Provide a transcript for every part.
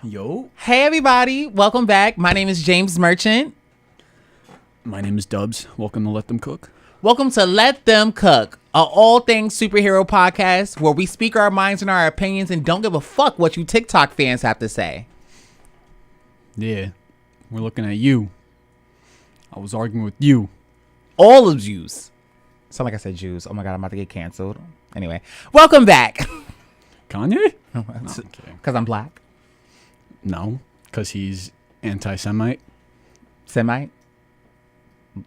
Yo. Hey everybody, welcome back. My name is James Merchant. My name is Dubs. Welcome to Let Them Cook. Welcome to Let Them Cook, a all things superhero podcast where we speak our minds and our opinions and don't give a fuck what you TikTok fans have to say. Yeah, we're looking at you. I was arguing with you. All of Jews. Sound like I said Jews. Oh my God, I'm about to get canceled. Anyway, welcome back. Kanye? Because I'm black. No, because he's anti-Semite. Semite? You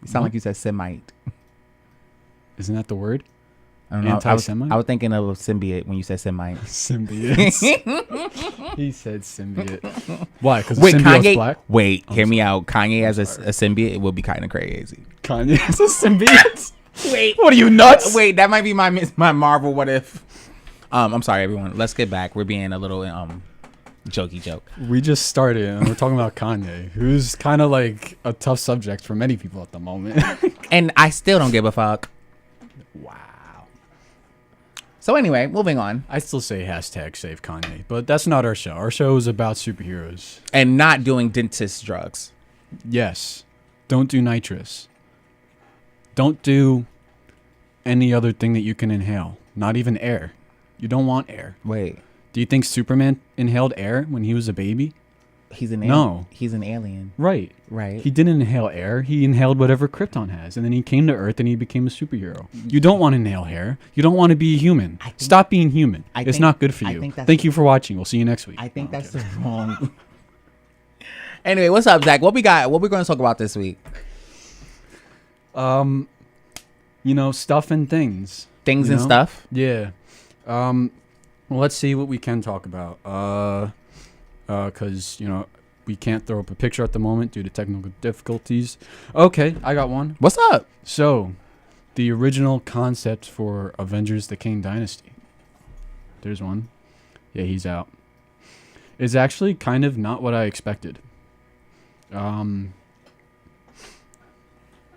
sound like you said Semite. Isn't that the word? I don't know. Anti-Semite? I was thinking of a symbiote when you said Semite. Symbiote. He said symbiote. Why? Because Wait, symbiote's Kanye. black? Wait, hear me out. Kanye as a symbiote will be kind of crazy. Kanye has a symbiote? Wait, what are you, nuts? Wait, that might be my Marvel what if. I'm sorry, everyone. Let's get back. We're being a little jokey joke. We just started and we're talking about Kanye, who's kind of like a tough subject for many people at the moment. And I still don't give a fuck. Wow. So anyway, moving on. I still say hashtag save Kanye, but that's not our show. Our show is about superheroes. And not doing dentist drugs. Yes. Don't do nitrous. Don't do any other thing that you can inhale. Not even air. You don't want air. Wait. Do you think Superman inhaled air when he was a baby? He's an No. He's an alien. Right. Right. He didn't inhale air. He inhaled whatever Krypton has. And then he came to Earth and he became a superhero. You don't want to inhale air. You don't want to be a human. Stop being human. It's not good for you. Thank you for watching. We'll see you next week. I think that's the wrong. Anyway, what's up, Zach? What we got? What we going to talk about this week? You know, stuff and things. Things and stuff? Yeah. Well, let's see what we can talk about. Because, you know, we can't throw up a picture at the moment due to technical difficulties. Okay, I got one. What's up? So, the original concept for Avengers the Kang Dynasty. There's one. Yeah, he's out. It's actually kind of not what I expected.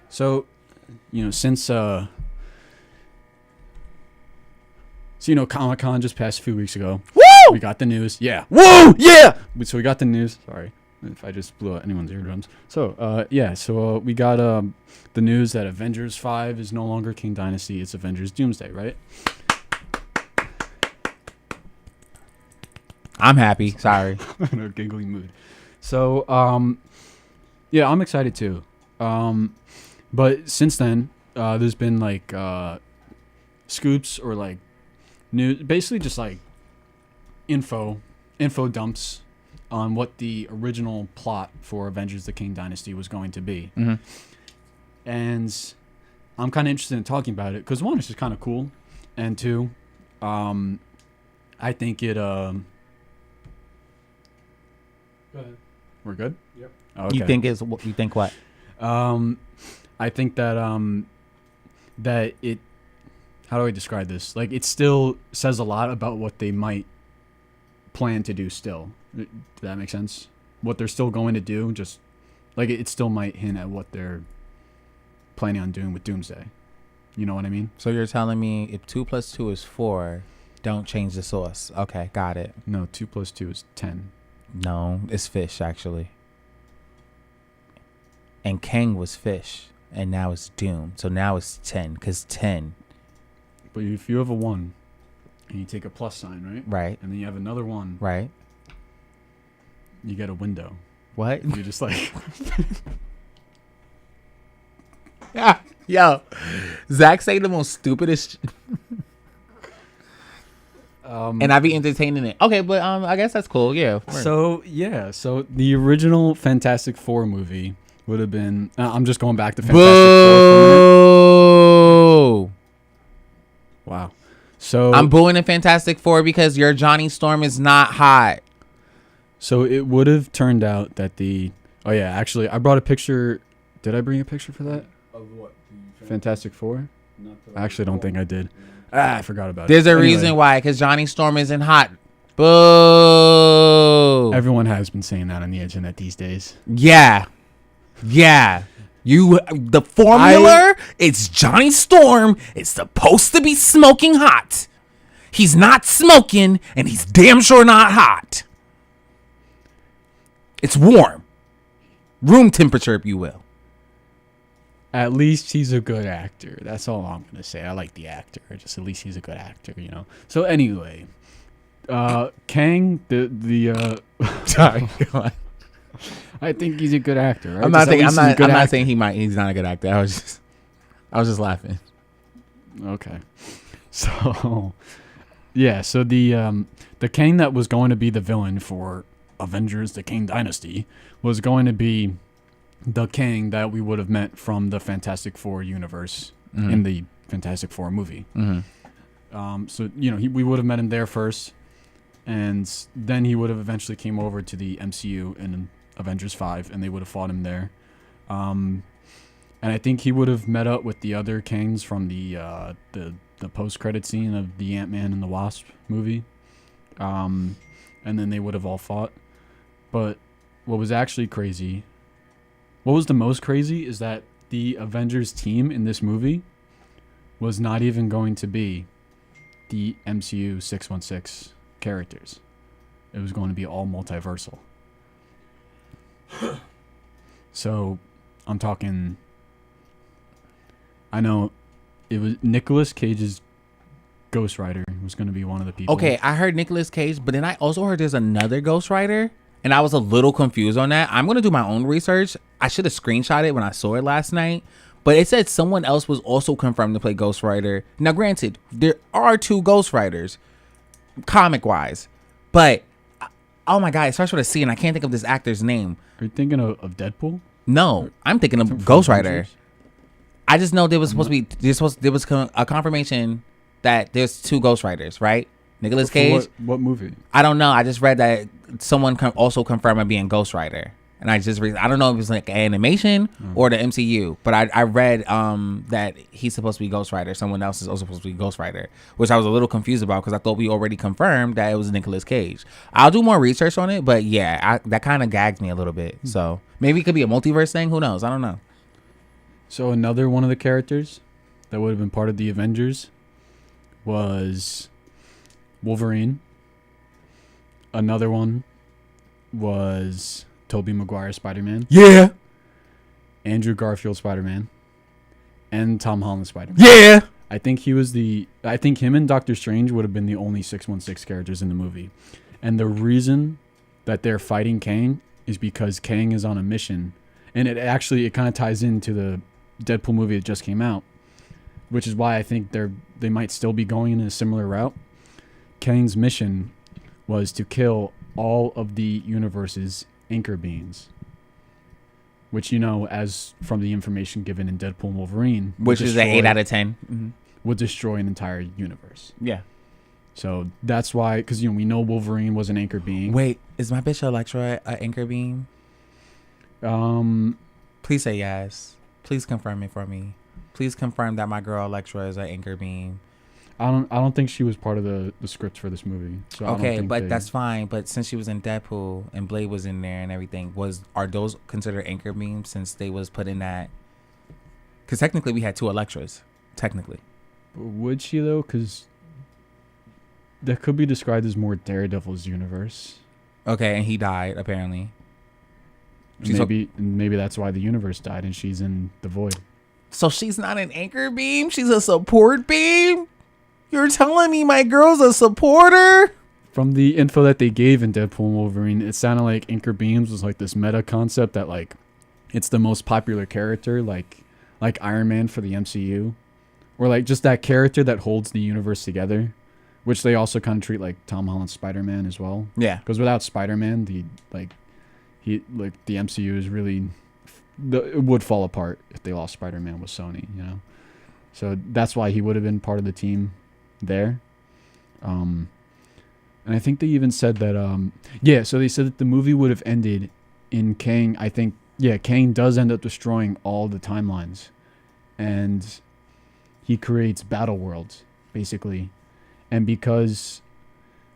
So, you know, since Comic-Con just passed a few weeks ago. Woo! We got the news. Yeah. Woo! Yeah! So we got the news. Sorry if I just blew out anyone's eardrums. So, we got the news that Avengers 5 is no longer King Dynasty. It's Avengers Doomsday, right? I'm happy. Sorry. In a giggly mood. So, I'm excited too. But since then, there's been like scoops or like news, basically just like info dumps on what the original plot for Avengers the King Dynasty was going to be. Mm-hmm. And I'm kind of interested in talking about it because one, it's just kind of cool, and two, I think it Go ahead. We're good? Yep. Okay. You think what? I think that that it, how do I describe this? Like, it still says a lot about what they might plan to do still. Does that make sense? What they're still going to do, just like it still might hint at what they're planning on doing with Doomsday. You know what I mean? So you're telling me if 2 + 2 is 4, don't change the source. Okay, got it. No, 2 + 2 is 10. No, it's fish actually. And Kang was fish, and now it's Doom. So now it's 10, because 10. But if you have a 1, and you take a plus sign, right? Right. And then you have another 1. Right. You get a window. What? You're just like... Yeah. Yo. Zach say the most stupidest and I be entertaining it. Okay, but I guess that's cool. Yeah. So the original Fantastic Four movie would have been... I'm just going back to Fantastic Four. Wow. So I'm booing in Fantastic Four because your Johnny Storm is not hot. So it would have turned out that the... Oh, yeah, actually, I brought a picture. Did I bring a picture for that? Of what? Fantastic Four? Not I actually don't think I did. I forgot about There's it. a reason why, because Johnny Storm isn't hot. Boo. Everyone has been saying that on the internet these days. Yeah. The formula, it's Johnny Storm. It's supposed to be smoking hot. He's not smoking, and he's damn sure not hot. It's warm. Room temperature, if you will. At least he's a good actor. That's all I'm gonna say. I like the actor. Just at least he's a good actor, you know. So anyway, Kang, Sorry, go on. I think he's a good actor. Right? I'm not Just saying he's not a good actor. I was just laughing. Okay. So yeah, so the Kang that was going to be the villain for Avengers: The Kang Dynasty was going to be the Kang that we would have met from the Fantastic Four universe in the Fantastic Four movie. So we would have met him there first, and then he would have eventually came over to the MCU in Avengers 5, and they would have fought him there. And I think he would have met up with the other Kangs from the post-credit scene of the Ant-Man and the Wasp movie, and then they would have all fought. But what was actually crazy, what was the most crazy, is that the Avengers team in this movie was not even going to be the MCU 616 characters. It was going to be all multiversal. So I'm talking, I know it was Nicolas Cage's Ghost Rider was going to be one of the people. Okay, I heard Nicolas Cage, but then I also heard there's another Ghost Rider, and I was a little confused on that. I'm going to do my own research. I should have screenshot it when I saw it last night, but it said someone else was also confirmed to play Ghost Rider. Now, granted, there are 2 Ghost Riders, comic-wise, but oh my God, it starts with a C, and I can't think of this actor's name. Are you thinking of Deadpool? No, I'm thinking of Ghost Rider. I just know there was supposed to be there was a confirmation that there's 2 Ghost Riders, right? Nicolas Cage. What movie? I don't know. I just read that someone also confirmed it being Ghost Rider, and I don't know if it was like animation or the MCU, but I read that he's supposed to be Ghost Rider. Someone else is also supposed to be Ghost Rider, which I was a little confused about because I thought we already confirmed that it was Nicolas Cage. I'll do more research on it, but yeah, that kind of gagged me a little bit. So maybe it could be a multiverse thing. Who knows? I don't know. So another one of the characters that would have been part of the Avengers was Wolverine. Another one was Tobey Maguire Spider-Man. Yeah. Andrew Garfield Spider-Man. And Tom Holland Spider-Man. Yeah. I think him and Doctor Strange would have been the only 616 characters in the movie. And the reason that they're fighting Kang is because Kang is on a mission. And it kind of ties into the Deadpool movie that just came out, which is why I think they might still be going in a similar route. Kang's mission was to kill all of the universe's anchor beings, which, as from the information given in Deadpool and Wolverine, which is an 8 out of 10, would destroy an entire universe. Yeah. So that's why, because we know Wolverine was an anchor being. Wait, is my bitch Elektra an anchor being? Please say yes. Please confirm it for me. Please confirm that my girl Elektra is an anchor being. I don't think she was part of the script for this movie. So okay, but that's fine. But since she was in Deadpool and Blade was in there and everything, are those considered anchor beams since they was put in that? Because technically we had 2 Elektras. Technically. Would she though? Because that could be described as more Daredevil's universe. Okay, and he died apparently. Maybe that's why the universe died and she's in the void. So she's not an anchor beam? She's a support beam? You're telling me my girl's a supporter? From the info that they gave in Deadpool and Wolverine, it sounded like anchor beams was like this meta concept that like it's the most popular character, like Iron Man for the MCU, or like just that character that holds the universe together, which they also kind of treat like Tom Holland's Spider-Man as well. Yeah, because without Spider-Man, the MCU is really it would fall apart if they lost Spider-Man with Sony, So that's why he would have been part of the team there. And I think they even said that, so they said that the movie would have ended in Kang. I think, Kang does end up destroying all the timelines. And he creates battle worlds, basically. And because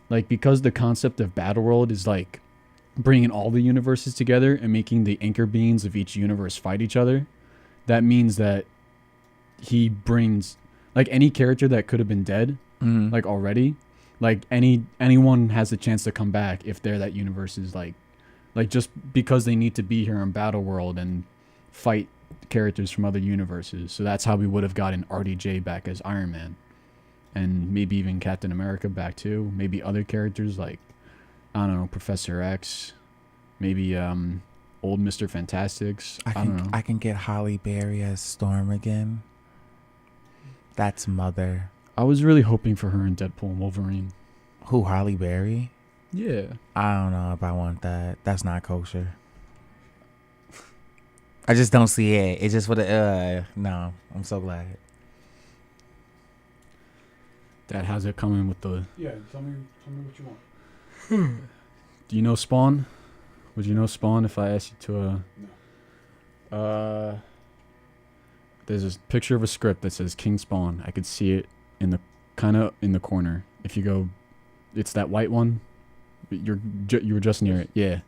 the concept of battle world is like bringing all the universes together and making the anchor beings of each universe fight each other, that means that he brings like any character that could have been dead, like already, like anyone has a chance to come back if they're that universe's like like just because they need to be here in Battle World and fight characters from other universes. So that's how we would have gotten RDJ back as Iron Man, and maybe even Captain America back too. Maybe other characters like, I don't know, Professor X, maybe old Mr. Fantastics. I don't know. I can get Halle Berry as Storm again. That's mother. I was really hoping for her in Deadpool and Wolverine. Who, Halle Berry? Yeah. I don't know if I want that. That's not kosher. I just don't see it. It's just for the no. I'm so glad. Dad, how's it coming with the? Yeah, tell me what you want. Do you know Spawn? Would you know Spawn if I asked you to? No. There's a picture of a script that says King Spawn. I could see it in the in the corner. If you go, it's that white one. You were just near it. Yeah.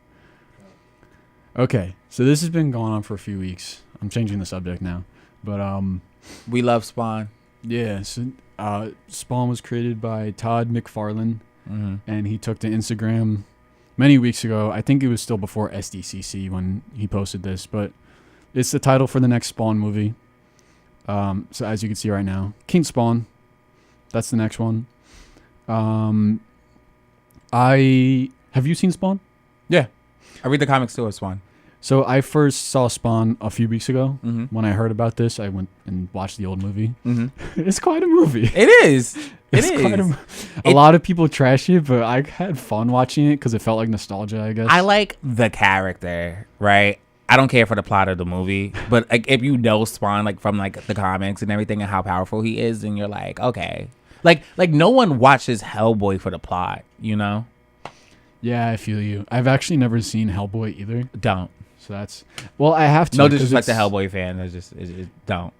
Okay, so this has been going on for a few weeks. I'm changing the subject now, but We love Spawn. yeah. So Spawn was created by Todd McFarlane, and he took to Instagram many weeks ago. I think it was still before SDCC when he posted this, but it's the title for the next Spawn movie. So as you can see right now, King Spawn. That's the next one. Have you seen Spawn? Yeah. I read the comics too of Spawn. So I first saw Spawn a few weeks ago. Mm-hmm. When I heard about this, I went and watched the old movie. Mm-hmm. It's quite a movie. It is. It's quite a lot of people trash it, but I had fun watching it because it felt like nostalgia, I guess. I like the character, right? I don't care for the plot of the movie, but like if you know Spawn like from like the comics and everything and how powerful he is, then you're like, okay. Like no one watches Hellboy for the plot, you know? Yeah, I feel you. I've actually never seen Hellboy either. Don't. So that's... Well, I have to. No disrespect to Hellboy fan. Don't.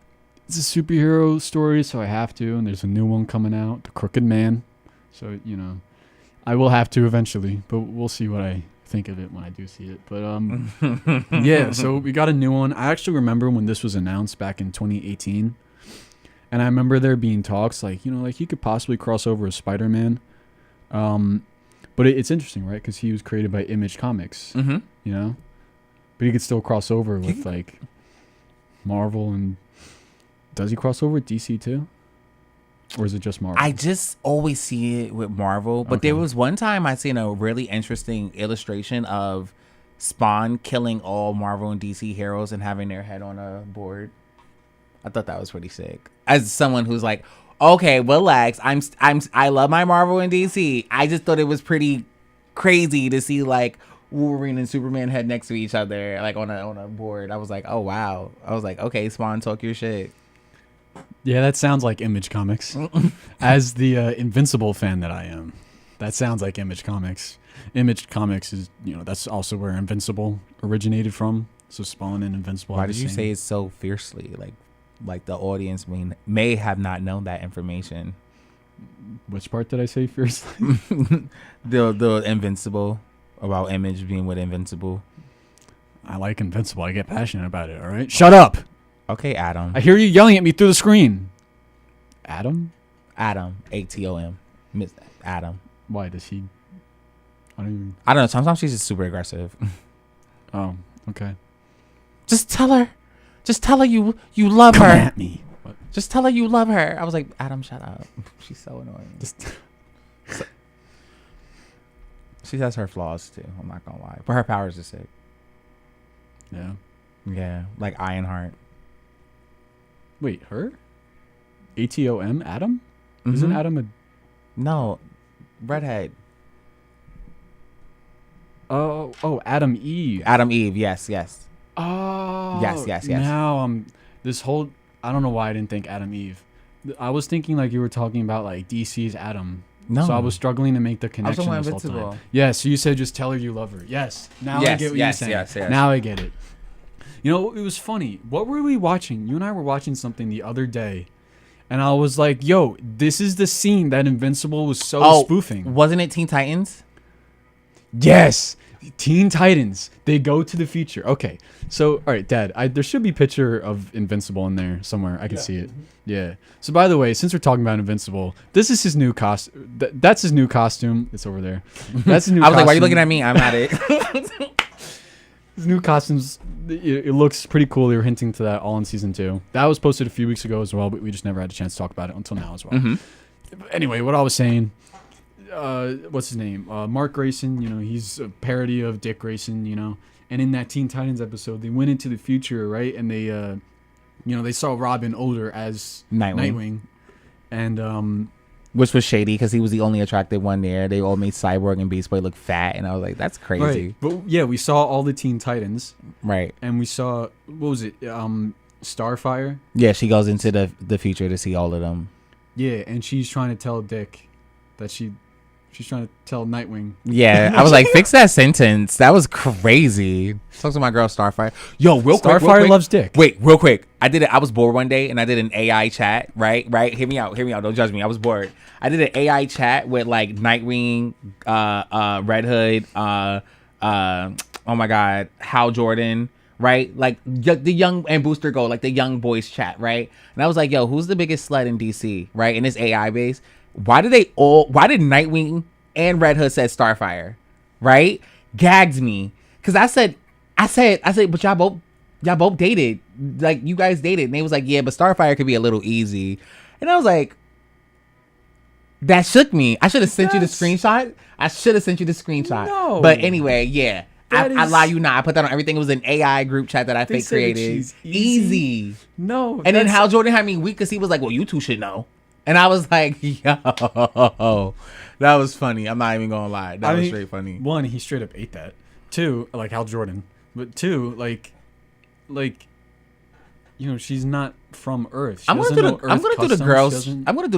It's a superhero story, so I have to. And there's a new one coming out, The Crooked Man. So, you know, I will have to eventually. But we'll see what I think of it when I do see it. But, yeah, so we got a new one. I actually remember when this was announced back in 2018. And I remember there being talks like, you know, like he could possibly cross over as Spider-Man. But it's interesting, right? Because he was created by Image Comics, you know? But he could still cross over with, like, Marvel. And does he cross over with DC, too? Or is it just Marvel? I just always see it with Marvel. But there was one time I seen a really interesting illustration of Spawn killing all Marvel and DC heroes and having their head on a board. I thought that was pretty sick. As someone who's like, okay, relax. I love my Marvel and DC. I just thought it was pretty crazy to see like Wolverine and Superman head next to each other, like on a board. I was like, oh wow. I was like, okay, Spawn, talk your shit. Yeah, that sounds like Image Comics. As the Invincible fan that I am, that sounds like Image Comics. Image Comics is, you know, that's also where Invincible originated from. So Spawn and Invincible. Why did you say it so fiercely? Like the audience may have not known that information. Which part did I say fiercely? the Invincible, about Image being with Invincible. I like Invincible. I get passionate about it. All right, shut up. Okay, Adam. I hear you yelling at me through the screen. Adam, ATOM, Miss Adam. Why does he? I don't know. Sometimes she's just super aggressive. Oh, okay. Just tell her you love Come her. at me. What? Just tell her you love her. I was like, Adam, shut up. She's so annoying. She has her flaws too. I'm not gonna lie, but her powers are sick. Yeah. Yeah, like Ironheart. Wait, her? ATOM, Adam? Isn't Adam a? No, redhead. Oh, Adam Eve. Adam Eve. Yes. Oh. Yes. Now this whole, I don't know why I didn't think Adam Eve. I was thinking like you were talking about like DC's Adam. No. So I was struggling to make the connection this whole time. Yeah, so you said just tell her you love her. Yes. Now I get what you're saying. Yes. Now I get it. You know, it was funny. What were we watching? You and I were watching something the other day. And I was like, yo, this is the scene that Invincible was spoofing. Wasn't it Teen Titans? Yes. Teen Titans. They go to the future. Okay. So, all right, Dad, there should be a picture of Invincible in there somewhere. I can see it. Yeah. So, by the way, since we're talking about Invincible, this is his new costume. That's his new costume. It's over there. That's his new costume. I was like, why are you looking at me? I'm at it. His new costumes, it looks pretty cool. They were hinting to that all in season 2. That was posted a few weeks ago as well, but we just never had a chance to talk about it until now as well. Mhm. Anyway, what I was saying, what's his name? Mark Grayson, he's a parody of Dick Grayson, and in that Teen Titans episode, they went into the future, right? And they, they saw Robin older as Nightwing. And, which was shady because he was the only attractive one there. They all made Cyborg and Beast Boy look fat, and I was like, that's crazy. Right. But yeah, we saw all the Teen Titans. Right. And we saw, what was it? Starfire? Yeah, she goes into the future to see all of them. Yeah, and she's trying to tell Dick that she's trying to tell Nightwing. Yeah, I was like, fix that sentence. That was crazy. Talk to my girl Starfire. Yo, real quick. Starfire loves Dick. Wait, real quick. I did it. I was bored one day and I did an AI chat. Right. Hear me out. Don't judge me. I was bored. I did an AI chat with like Nightwing, Red Hood, oh my God, Hal Jordan. Right, like the young and Booster Gold, like the young boys chat, right? And I was like, "Yo, who's the biggest slut in DC?" Right, in this AI base. Why did Nightwing and Red Hood said Starfire? Right, gagged me because I said, but y'all both dated, like you guys dated, and they was like, "Yeah, but Starfire could be a little easy," and I was like, that shook me. I should have sent you the screenshot. No, but anyway, yeah. I lie you not. I put that on everything. It was an AI group chat that I fake created. Easy. No. And then Hal Jordan had me weak because he was like, well, you two should know. And I was like, yo. That was funny. I'm not even going to lie. That was straight funny. One, he straight up ate that. Two, like Hal Jordan. But two, like she's not from Earth. I'm gonna do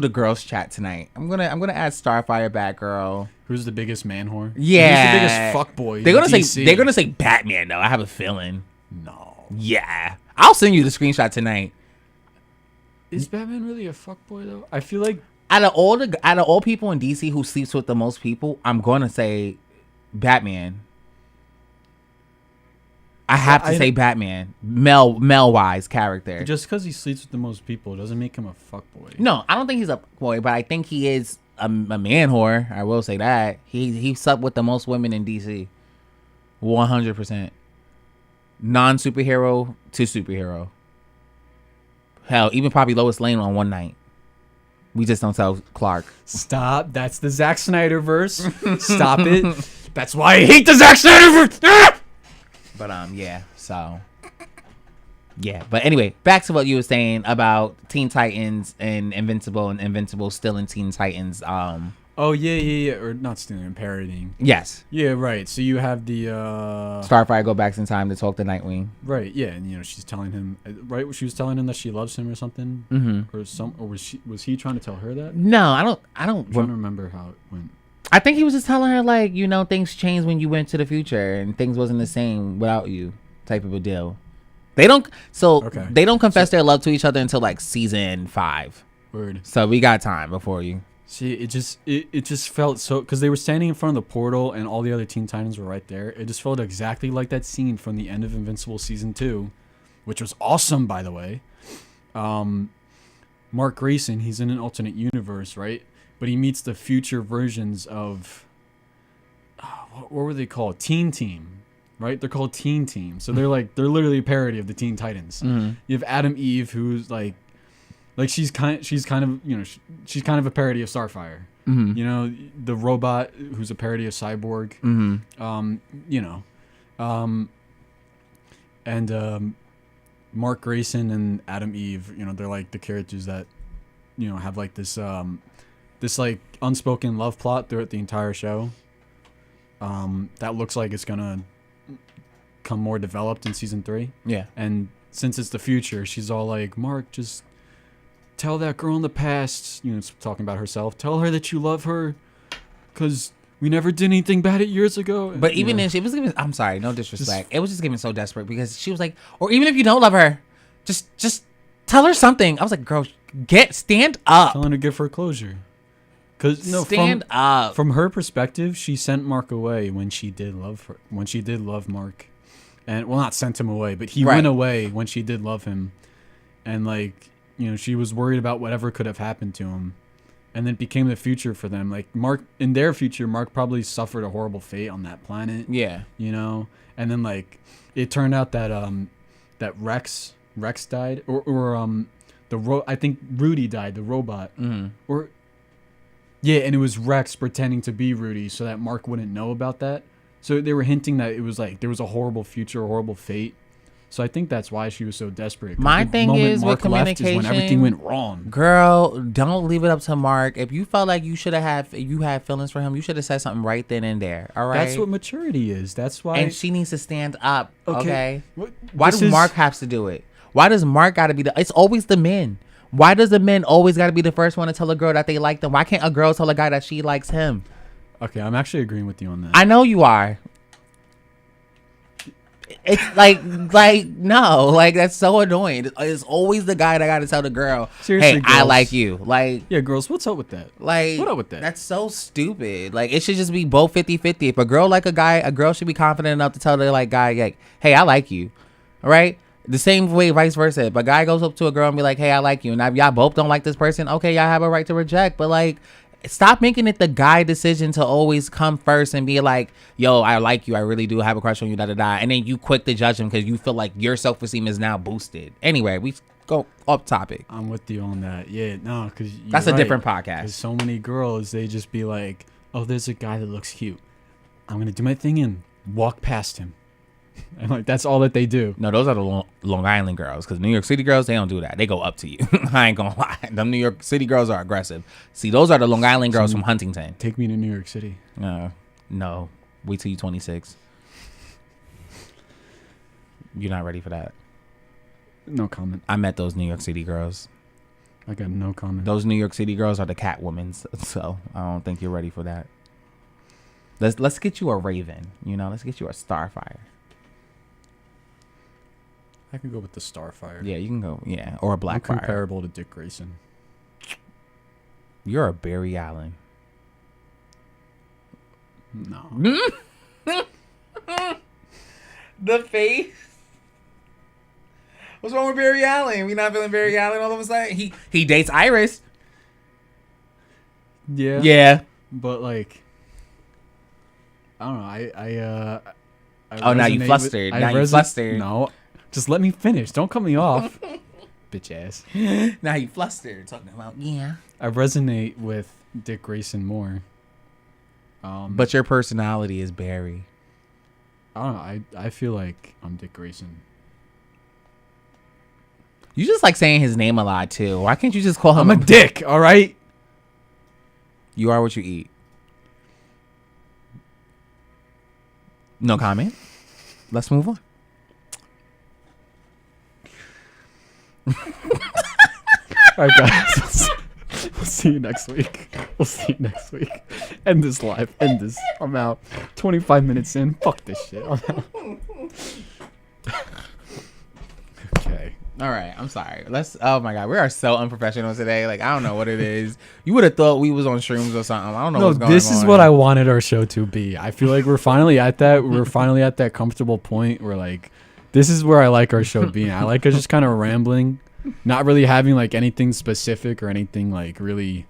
the girls chat tonight. I'm gonna add Starfire, Batgirl. Who's the biggest man whore? Yeah. Who's the biggest fuckboy? They're gonna say Batman though. I have a feeling. No. Yeah. I'll send you the screenshot tonight. Is Batman really a fuckboy though? I feel like out of all people in DC who sleeps with the most people, I'm gonna say Batman. I have to say Batman, male wise character. Just because he sleeps with the most people doesn't make him a fuckboy. No, I don't think he's a boy, but I think he is a man whore. I will say that he slept with the most women in DC, 100%. Non-superhero to superhero. Hell, even probably Lois Lane on one night. We just don't tell Clark. Stop. That's the Zack Snyder verse. Stop it. That's why I hate the Zack Snyder verse. But yeah, so yeah. But anyway, back to what you were saying about Teen Titans and Invincible still in Teen Titans. Oh yeah, or not stealing, parodying. Yes. Yeah, right. So you have the Starfire go back in time to talk to Nightwing. Right. Yeah, and she's telling him she was telling him that she loves him or something, or was he trying to tell her that? No, I don't. I'm trying to remember how it went. I think he was just telling her like, things changed when you went to the future and things wasn't the same without you, type of a deal. They don't confess their love to each other until like season 5. Word. So we got time before you. See, it just felt so, because they were standing in front of the portal and all the other Teen Titans were right there. It just felt exactly like that scene from the end of Invincible season 2, which was awesome, by the way. Mark Grayson, he's in an alternate universe, right? But he meets the future versions of what were they called? Teen Team, right? They're called Teen Team. So they're literally a parody of the Teen Titans. Mm-hmm. You have Adam Eve, who's like she's kind of a parody of Starfire. Mm-hmm. The robot who's a parody of Cyborg. Mm-hmm. And Mark Grayson and Adam Eve, they're like the characters that have like this like unspoken love plot throughout the entire show. That looks like it's gonna come more developed in season 3. Yeah. And since it's the future, she's all like, Mark, just tell that girl in the past, talking about herself, tell her that you love her, because we never did anything bad years ago. But even then, she was giving, I'm sorry, no disrespect. It was just giving so desperate because she was like, or even if you don't love her, just tell her something. I was like, girl, stand up. Tell her to give her closure. Stand up. From her perspective, she sent Mark away when she did love Mark. And not sent him away, but he went away when she did love him. And she was worried about whatever could have happened to him. and then became the future for them. Like Mark, in their future, Mark probably suffered a horrible fate on that planet. Yeah. You know, and then like it turned out that that Rex died, or I think Rudy died, the robot, or yeah, and it was Rex pretending to be Rudy so that Mark wouldn't know about that. So they were hinting that it was like there was a horrible future, a horrible fate. So I think that's why she was so desperate. My thing is with communication, when everything went wrong. Girl, don't leave it up to Mark. If you felt like you had feelings for him, you should have said something right then and there. All right. That's what maturity is. That's why. And she needs to stand up. Okay. Why does Mark have to do it? Why does Mark got to be it's always the men. Why does the men always got to be the first one to tell a girl that they like them? Why can't a girl tell a guy that she likes him? Okay, I'm actually agreeing with you on that. I know you are. It's like no, like that's so annoying. It's always the guy that got to tell the girl, Seriously, "Hey, girls. I like you." Like, yeah, girls, what's up with that? Like, what up with that? That's so stupid. Like, it should just be both 50-50. If a girl like a guy, a girl should be confident enough to tell the like guy, like, "Hey, I like you." All right. The same way, vice versa. If a guy goes up to a girl and be like, "Hey, I like you," and if y'all both don't like this person, okay, y'all have a right to reject. But like, stop making it the guy decision to always come first and be like, "Yo, I like you. I really do have a crush on you." And then you quick to judge him because you feel like your self-esteem is now boosted. Anyway, we go off topic. I'm with you on that. Yeah, no, because that's a different podcast. Because so many girls, they just be like, "Oh, there's a guy that looks cute. I'm gonna do my thing and walk past him." And like that's all that they do. No, those are the Long Island girls. Because New York City girls, they don't do that. They go up to you. I ain't gonna lie. Them New York City girls are aggressive. See, those are the Long Island girls from Huntington. Take me to New York City. No. Wait till you're 26. You're not ready for that. No comment. I met those New York City girls. I got no comment. Those New York City girls are the Catwomans. So I don't think you're ready for that. Let's get you a Raven. You know, let's get you a Starfire. I can go with the Starfire. Yeah, you can go. Yeah, or a Blackfire. Comparable to Dick Grayson. You're a Barry Allen. No. The face. What's wrong with Barry Allen? We not feeling Barry Allen all of a sudden? He dates Iris. Yeah. Yeah. But like, I don't know. Oh, now you flustered. Now you flustered. No. Just let me finish. Don't cut me off. Bitch ass. Now you flustered talking about, yeah. I resonate with Dick Grayson more. But your personality is Barry. I don't know. I feel like I'm Dick Grayson. You just like saying his name a lot too. Why can't you just call him I'm a dick, all right? You are what you eat. No comment. Let's move on. All right, guys. We'll see you next week. End this live. End this. I'm out. 25 minutes in. Fuck this shit. I'm out. Okay. All right. I'm sorry. Oh my God. We are so unprofessional today. Like, I don't know what it is. You would have thought we was on shrooms or something. I don't know what's going on. This is what I wanted our show to be. I feel like we're finally at that. We're finally at that comfortable point where like, this is where I like our show being. I like us just kind of rambling, not really having like anything specific or anything like really.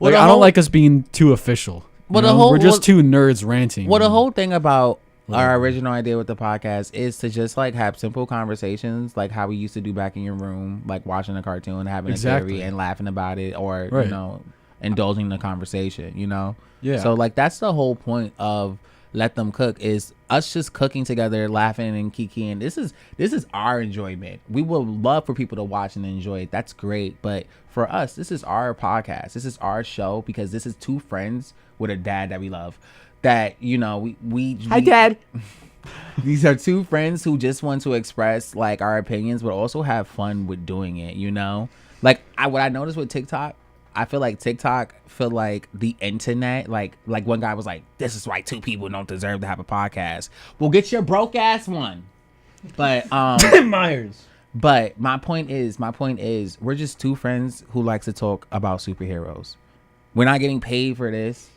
Like, I don't like us being too official. We're just two nerds ranting. Well, the whole thing about our original idea with the podcast is to just like have simple conversations, like how we used to do back in your room, like watching a cartoon, having a theory, and laughing about it, or you know, indulging the conversation. You know. Yeah. So like that's the whole point of Let Them Cook, is us just cooking together, laughing and kikiing. This is our enjoyment. We would love for people to watch and enjoy it. That's great. But for us, this is our podcast. This is our show because this is two friends with a dad that we love. That, you know, we Hi, Dad. These are two friends who just want to express like our opinions, but also have fun with doing it, you know? Like what I noticed with TikTok, I feel like TikTok feel like the internet, like one guy was like, this is why two people don't deserve to have a podcast. Well, get your broke ass one. But Myers. But my point is we're just two friends who likes to talk about superheroes. We're not getting paid for this,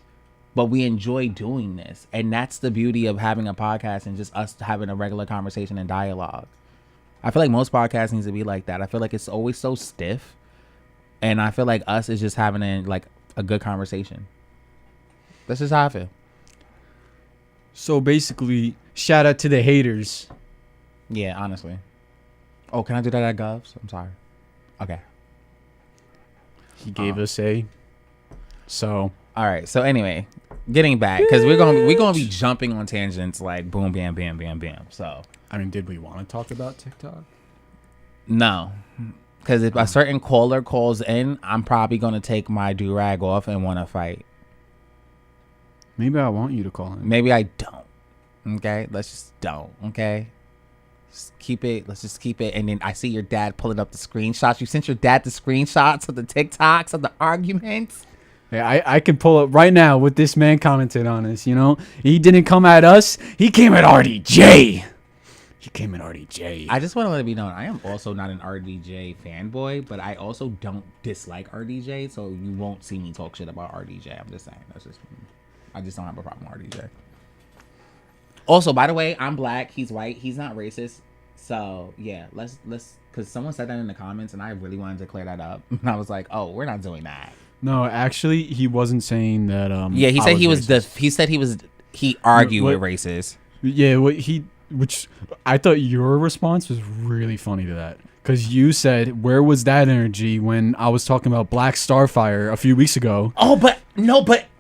but we enjoy doing this. And that's the beauty of having a podcast and just us having a regular conversation and dialogue. I feel like most podcasts needs to be like that. I feel like it's always so stiff. And I feel like us is just having like a good conversation. That's just how I feel. So basically, shout out to the haters. Yeah, honestly. Oh, can I do that at Govs? I'm sorry. Okay. He gave us a. So All right. So anyway, getting back, because we're gonna be jumping on tangents like boom, bam, bam, bam, bam. So I mean, did we want to talk about TikTok? no, because if a certain caller calls in, I'm probably gonna take my do rag off and want to fight. Maybe I want you to call him. Maybe I don't. Okay, let's just don't. Okay, just keep it. Let's just keep it. And then I see your dad pulling up the screenshots. You sent your dad the screenshots of the TikToks of the arguments. Yeah, I can pull up right now what this man commented on us. You know, he didn't come at us. He came at RDJ. He came at RDJ. I just want to let it be known, I am also not an RDJ fanboy, but I also don't dislike RDJ, so you won't see me talk shit about RDJ. I'm just saying. I just don't have a problem with RDJ. Also, by the way, I'm black. He's white. He's not racist. So yeah, let's because someone said that in the comments, and I really wanted to clear that up. And I was like, oh, we're not doing that. No, actually, he wasn't saying that. Yeah, he said he was racist. he argued with racist. Yeah, which I thought your response was really funny to that. Because you said, where was that energy when I was talking about Black Starfire a few weeks ago? Oh, but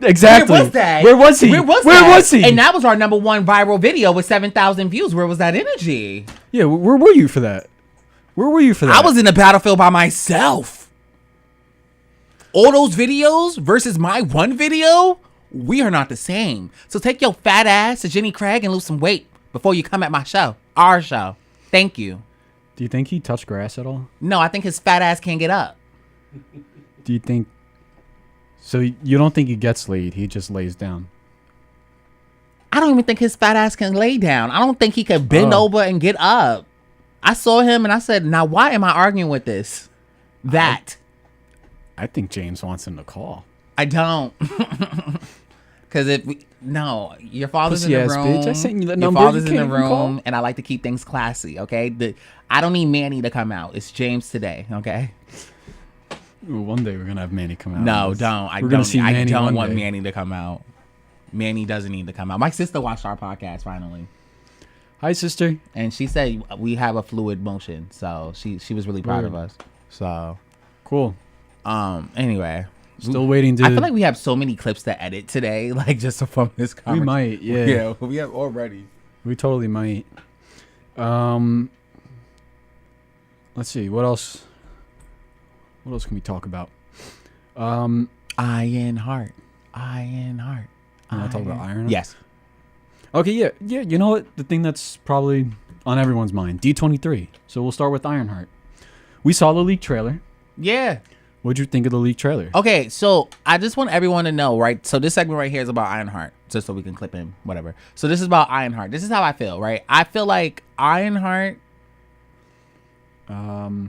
exactly. Where was that? Where was he? Where was he? And that was our #1 viral video with 7,000 views. Where was that energy? Yeah, where were you for that? I was in the battlefield by myself. All those videos versus my one video, we are not the same. So take your fat ass to Jenny Craig and lose some weight before you come at my show, our show. Thank you. Do you think he touched grass at all? No, I think his fat ass can't get up. Do you think... So you don't think he gets laid, he just lays down? I don't even think his fat ass can lay down. I don't think he can bend over and get up. I saw him and I said, now why am I arguing with this? I think James wants him to call. I don't. Because your father's in the room. Bitch. I sent you the number. Your father's in the even call. room, and I like to keep things classy. Okay, I don't need Manny to come out. It's James today. Okay. Ooh, one day we're gonna have Manny come out. No, don't. I don't want Manny to come out. Manny doesn't need to come out. My sister watched our podcast finally. Hi, sister. And she said we have a fluid motion, so she was really proud of us. So cool. Anyway. Still waiting to... I feel like we have so many clips to edit today, like just from this conversation. We might, yeah. Yeah, we have already. We totally might. Let's see, what else? What else can we talk about? Ironheart. You want to talk about Ironheart? Yes. Okay, yeah. You know what? The thing that's probably on everyone's mind, D23. So we'll start with Ironheart. We saw the leak trailer. Yeah. What'd you think of the leak trailer? Okay, so I just want everyone to know, right? So this segment right here is about Ironheart, just so we can clip in, whatever. So this is about Ironheart. This is how I feel, right? I feel like Ironheart. No,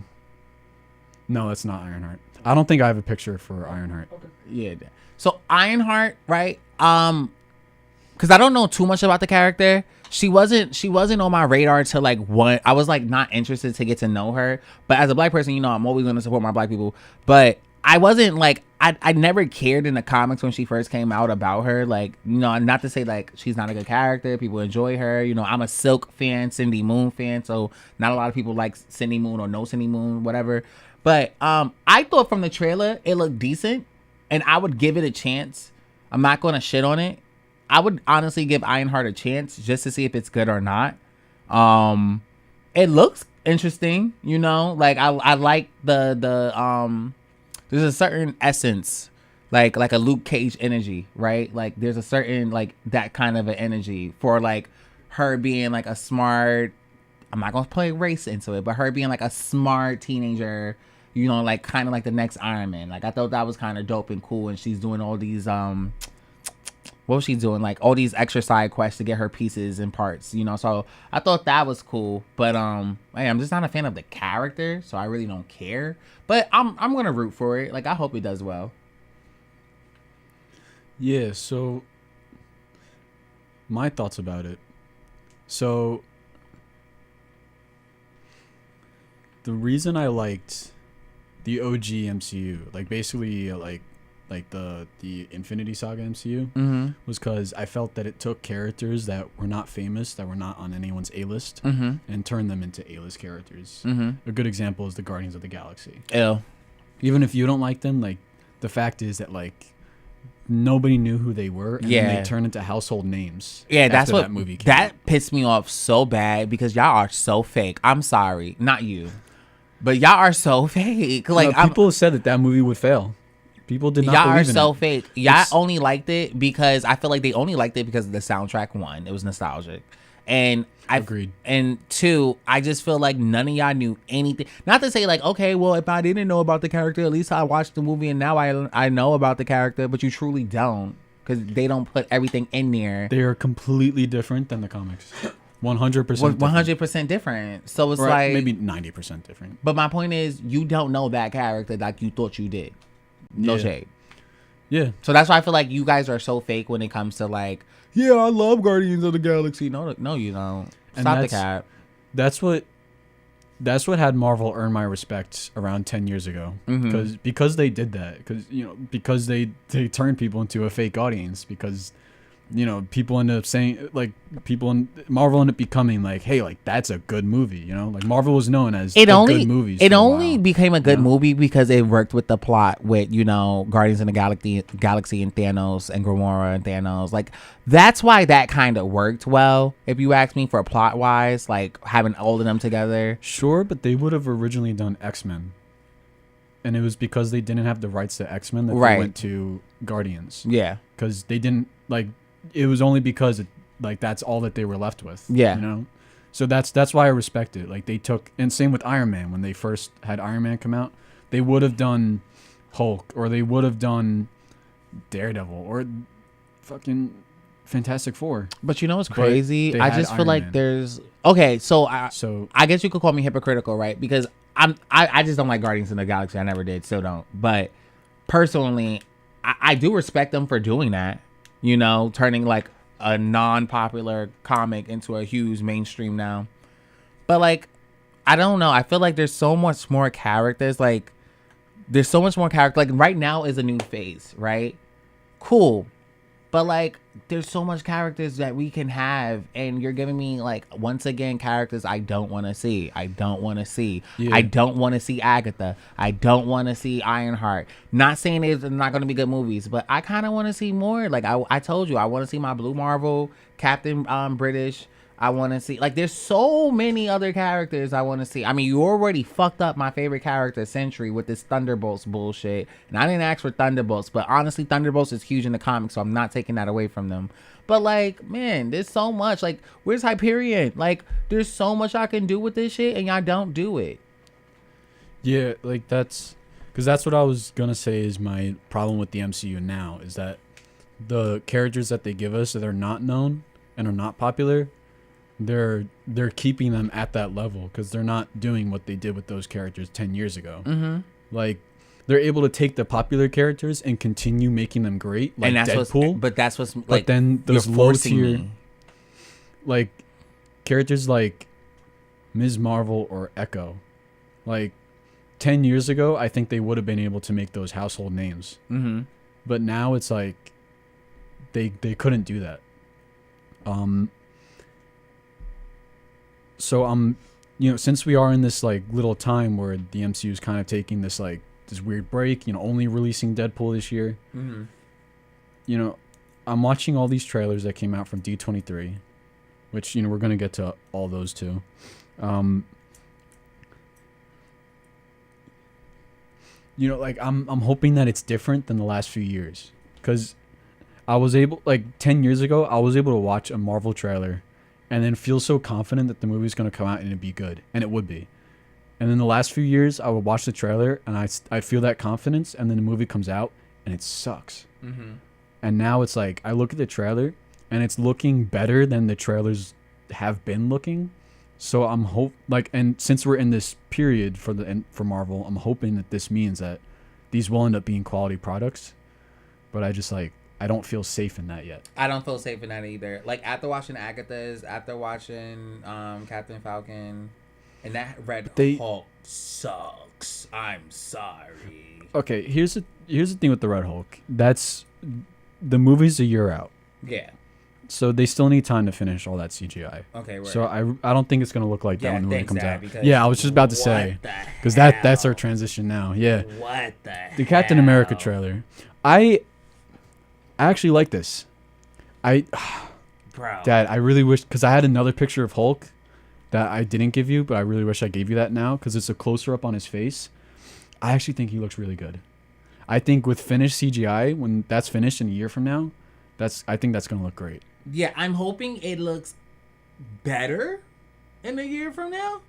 that's not Ironheart. I don't think I have a picture for Ironheart. Okay. Yeah. So Ironheart, right? Because I don't know too much about the character. She wasn't on my radar till like one. I was like not interested to get to know her. But as a black person, you know, I'm always going to support my black people. But I wasn't like, I never cared in the comics when she first came out about her. Like, you know, not to say like she's not a good character. People enjoy her. You know, I'm a Silk fan, Cindy Moon fan. So not a lot of people like Cindy Moon or know Cindy Moon, whatever. But I thought from the trailer it looked decent, and I would give it a chance. I'm not going to shit on it. I would honestly give Ironheart a chance just to see if it's good or not. It looks interesting, you know. Like I like the there's a certain essence, like a Luke Cage energy, right? Like there's a certain like that kind of an energy for like her being like a smart. I'm not gonna play race into it, but her being like a smart teenager, you know, like kind of like the next Iron Man. Like I thought that was kind of dope and cool, and she's doing all these what was she doing? Like all these extra side quests to get her pieces and parts, you know. So I thought that was cool, but hey, I'm just not a fan of the character, so I really don't care. But I'm gonna root for it. Like I hope it does well. Yeah. So my thoughts about it. So the reason I liked the OG MCU, like basically like like the Infinity Saga MCU, Mm-hmm. was because I felt that it took characters that were not famous, that were not on anyone's A-list, Mm-hmm. and turned them into A-list characters. Mm-hmm. A good example is the Guardians of the Galaxy. Ew. Even if you don't like them, like the fact is that like nobody knew who they were, and then they turned into household names. Yeah, that's after what that movie came that out. pissed me off so bad because y'all are so fake. I'm sorry, not you, but y'all are so fake. Like People said that movie would fail. People did not y'all believe are in so it. fake. Y'all only liked it because I feel like they only liked it because of the soundtrack. One, it was nostalgic, and Agreed. And two, I just feel like none of y'all knew anything. Not to say like, okay, well, if I didn't know about the character, at least I watched the movie and now I know about the character. But you truly don't, because they don't put everything in there. They are completely different than the comics. 100%. 100% different. So it's Or like maybe 90% different. But my point is, you don't know that character like you thought you did. No Yeah. shade. Yeah. So that's why I feel like you guys are so fake when it comes to like, yeah, I love Guardians of the Galaxy. No, you don't. And Stop the cap. That's what had Marvel earn my respect around 10 years ago. Mm-hmm. Because they did that. Because they turned people into a fake audience. Because people end up saying, like, Marvel end up becoming like, hey, like, that's a good movie, like Marvel was known as good movies. It for a only while. became a good movie because it worked with the plot with, Guardians of the Galaxy and Thanos and Gamora and Thanos. Like, that's why that kind of worked well, if you ask me, for plot wise, like having all of them together. Sure, but they would have originally done X-Men. And it was because they didn't have the rights to X-Men that they went to Guardians. Yeah. Because they didn't, like, it was only because that's all that they were left with. Yeah. So that's why I respect it. Like, they took, and same with Iron Man. When they first had Iron Man come out, they would have done Hulk, or they would have done Daredevil, or fucking Fantastic Four. But you know what's crazy? I just feel Iron like Man. there's okay. So So I guess you could call me hypocritical, right? Because I just don't like Guardians of the Galaxy. I never did, still don't. But personally, I do respect them for doing that. Turning like a non-popular comic into a huge mainstream now. But like, I don't know. I feel like there's so much more characters. Like, there's so much more character. Like, right now is a new phase, right? Cool. But like, there's so much characters that we can have, and you're giving me like, once again, characters I don't want to see. I don't want to see. Yeah. I don't want to see Agatha. I don't want to see Ironheart. Not saying they're not going to be good movies, but I kind of want to see more. Like I told you, I want to see my Blue Marvel, Captain British. I want to see, like, there's so many other characters I want to see. I mean, you already fucked up my favorite character, Sentry, with this Thunderbolts bullshit. And I didn't ask for Thunderbolts, but honestly, Thunderbolts is huge in the comics, so I'm not taking that away from them. But, like, man, there's so much. Like, where's Hyperion? Like, there's so much I can do with this shit, and y'all don't do it. yeah, like because that's what I was gonna say is my problem with the MCU now, is that the characters that they give us that are not known and are not popular, they're keeping them at that level because they're not doing what they did with those characters 10 years ago. Mm-hmm. Like, they're able to take the popular characters and continue making them great, like and that's Deadpool. but that's what's, like, but then those you're low forcing tier, me. like, characters like Ms. Marvel or Echo, like 10 years ago, I think they would have been able to make those household names. Mm-hmm. But now it's like they couldn't do that. So since we are in this like little time where the MCU is kind of taking this like this weird break, only releasing Deadpool this year. Mm-hmm. I'm watching all these trailers that came out from D23, which we're gonna get to all those too. Like I'm hoping that it's different than the last few years, because I was able, like 10 years ago, I was able to watch a Marvel trailer and then feel so confident that the movie's going to come out and it'd be good, and it would be. And then the last few years, I would watch the trailer and I'd feel that confidence, and then the movie comes out and it sucks. Mm-hmm. And now it's like I look at the trailer and it's looking better than the trailers have been looking. So and since we're in this period for Marvel, I'm hoping that this means that these will end up being quality products. But I don't feel safe in that yet. I don't feel safe in that either. Like, after watching Agatha's, after watching Captain Falcon, And that Red They- Hulk sucks. I'm sorry. Okay, here's the thing with the Red Hulk. That's the movie's a year out, Yeah. so they still need time to finish all that CGI. Okay. Right. So I don't think it's gonna look like that Yeah, when the movie thanks, comes Dad, out. because Yeah, I was just about to say what the because that's our hell? transition now. Yeah, What the Captain America hell? trailer. I actually like this. Bro. Dad, I really wish because I had another picture of Hulk that I didn't give you, but I really wish I gave you that now because it's a closer up on his face. I actually think he looks really good. I think with finished CGI, when that's finished in a year from now, I think that's gonna look great. Yeah, I'm hoping it looks better in a year from now.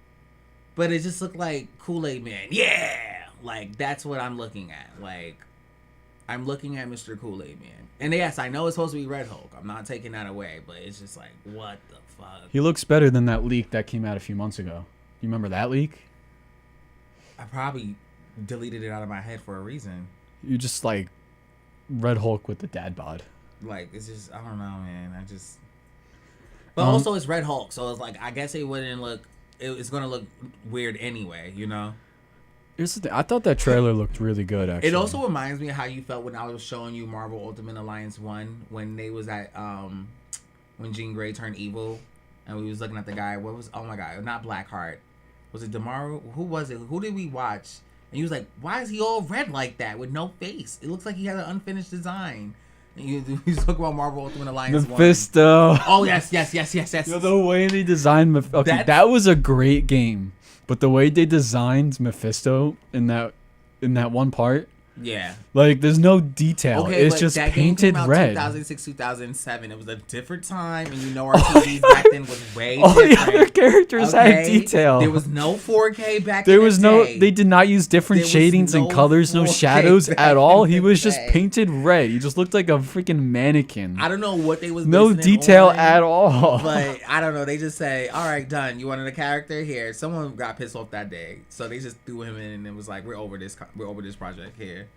But it just looked like Kool-Aid Man. Yeah! Like, that's what I'm looking at. Like, I'm looking at Mr. Kool-Aid Man. And yes, I know it's supposed to be Red Hulk. I'm not taking that away. But it's just like, what the fuck? He looks better than that leak that came out a few months ago. You remember that leak? I probably deleted it out of my head for a reason. You just like Red Hulk with the dad bod. Like, it's just, I don't know, man. But also it's Red Hulk. So it's like, I guess it wouldn't look, it's going to look weird anyway, you know? Here's the thing. I thought that trailer looked really good, actually. It also reminds me of how you felt when I was showing you Marvel Ultimate Alliance 1 when they was at when Jean Grey turned evil and we was looking at the guy. What was, oh my god, not Blackheart. Was it Damaru? Who was it? Who did we watch? And he was like, why is he all red like that with no face? It looks like he had an unfinished design. And you was talking about Marvel Ultimate Alliance 1. Mephisto. Oh yes. Yo, the way they designed okay, that was a great game. But the way they designed Mephisto in that one part, Yeah. like there's no detail. Okay, It's but just that game painted came out red. 2006, 2007. It was a different time, and you know our TVs back then was way All the different. other characters had Okay? detail. There was no 4K back There in was the no. day. They did not use different There was shadings and no colors, no 4K shadows back at all. in He the was just day. painted red. He just looked like a freaking mannequin. I don't know what they was No basing it detail on, at all. But I don't know. They just say, all right, done. You wanted a character here. Someone got pissed off that day. So they just threw him in and it was like, we're over this project here.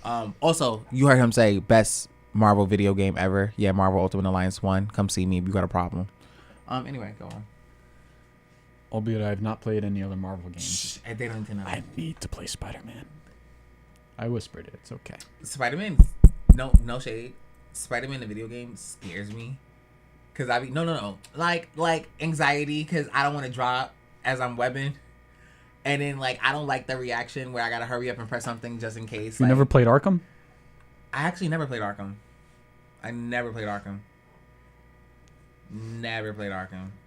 Also, you heard him say best Marvel video game ever. Yeah, Marvel Ultimate Alliance 1. Come see me if you got a problem. Anyway, go on. Albeit I have not played any other Marvel games. And they don't even know. I need to play Spider-Man. I whispered it. It's okay. Spider-Man, no shade. Spider-Man the video game scares me. Cause I be no. Like anxiety cause I don't want to drop as I'm webbing. And then like I don't like the reaction where I gotta hurry up and press something just in case. You like, never played Arkham? I actually never played Arkham. I never played Arkham.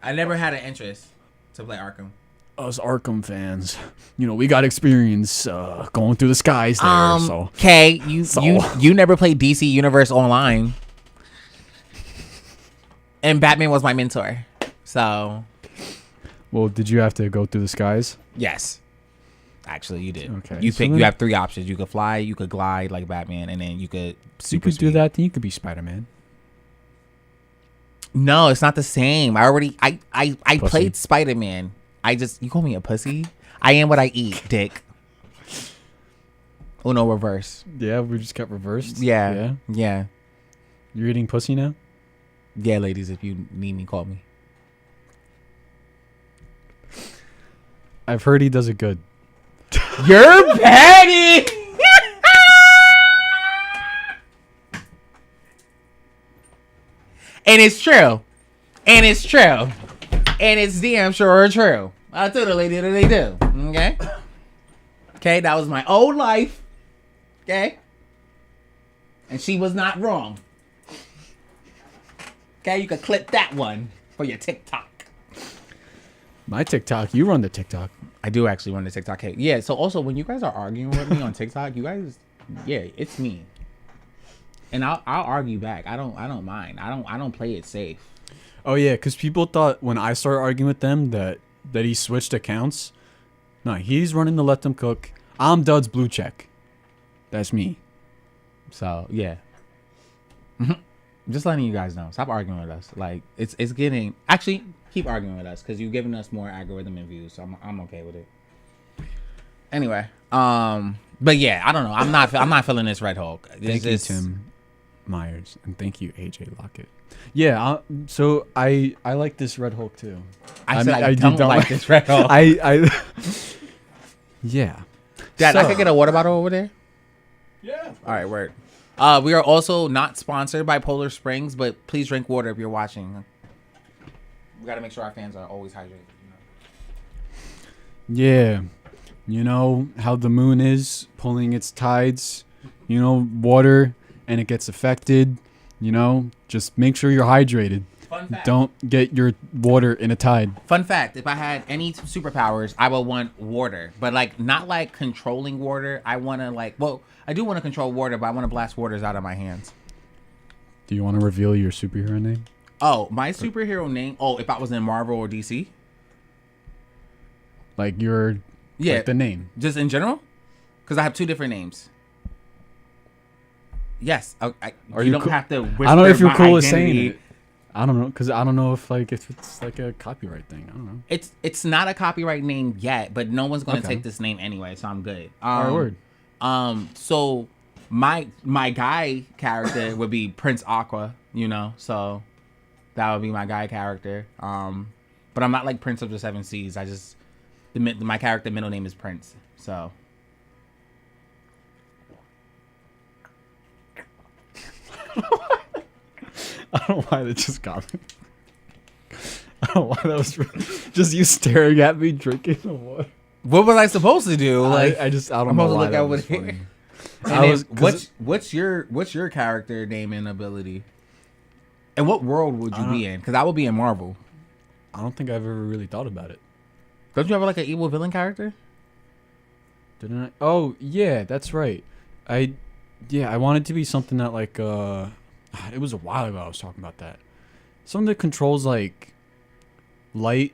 I never had an interest to play Arkham. Us Arkham fans, we got experience going through the skies there. So Okay, you never played DC Universe Online. And Batman was my mentor. So well, did you have to go through the skies? yes. Actually, you did. Okay, You so pick. then- You have three options. You could fly, you could glide like Batman, and then you could You could do that. Then you could be Spider-Man. No, it's not the same. I Pussy. played Spider-Man. You call me a pussy? I am what I eat, dick. Oh no, reverse. Yeah, we just got reversed. Yeah. You're eating pussy now? Yeah, ladies, if you need me, call me. I've heard he does it good. You're petty. And it's true. And it's damn sure true. I told the lady that they do. Okay? Okay, that was my old life. Okay? And she was not wrong. Okay, you could clip that one for your TikTok. My TikTok, you run the TikTok. I do actually run the TikTok. Hey, yeah, so also when you guys are arguing with me on TikTok, you guys, yeah, it's me. And I'll argue back. I don't mind. I don't play it safe. Oh yeah, because people thought when I started arguing with them that he switched accounts. No, he's running the Let Them Cook. I'm Dud's Blue Check. That's me. So yeah. Just letting you guys know. Stop arguing with us. Like it's getting actually keep arguing with us because you're giving us more algorithm and views. So I'm okay with it. Anyway, but yeah, I don't know. I'm not feeling this Red Hulk. Thank you, Tim Myers, and thank you, AJ Lockett. So I like this Red Hulk too. I said I do don't like this Red Hulk. I yeah. Dad, I So- could get a water bottle over there. Yeah. All right, word. We are also not sponsored by Polar Springs, but please drink water if you're watching. We got to make sure our fans are always hydrated. Yeah. You know how the moon is pulling its tides, water, and it gets affected, just make sure you're hydrated. Fun fact. Don't get your water in a tide. Fun fact, if I had any superpowers, I would want water. But not like controlling water. I want to I do want to control water, but I want to blast waters out of my hands. Do you want to reveal your superhero name? Oh, my superhero name? Oh, if I was in Marvel or DC? Like your the name. Just in general? Because I have two different names. Yes. You don't have to whisper I don't know if you're my cool with identity. saying it. I don't know, because I don't know if it's like a copyright thing. I don't know. It's not a copyright name yet, but no one's going to Okay. take this name anyway, so I'm good. All right, word. So my guy character would be Prince Aqua, so that would be my guy character. But I'm not like Prince of the Seven Seas. I just my character middle name is Prince. So I don't know why that just got me. I don't know why that was just you staring at me drinking the water. what was I supposed to do? I don't I'm know supposed to why look that over was here. funny. And I then was- 'cause what's your character name and ability? And what world would you be in? Because I would be in Marvel. I don't think I've ever really thought about it. Don't you have like an evil villain character? Didn't I? Oh yeah, that's right. I wanted to be something that it was a while ago I was talking about that. Something that controls like light,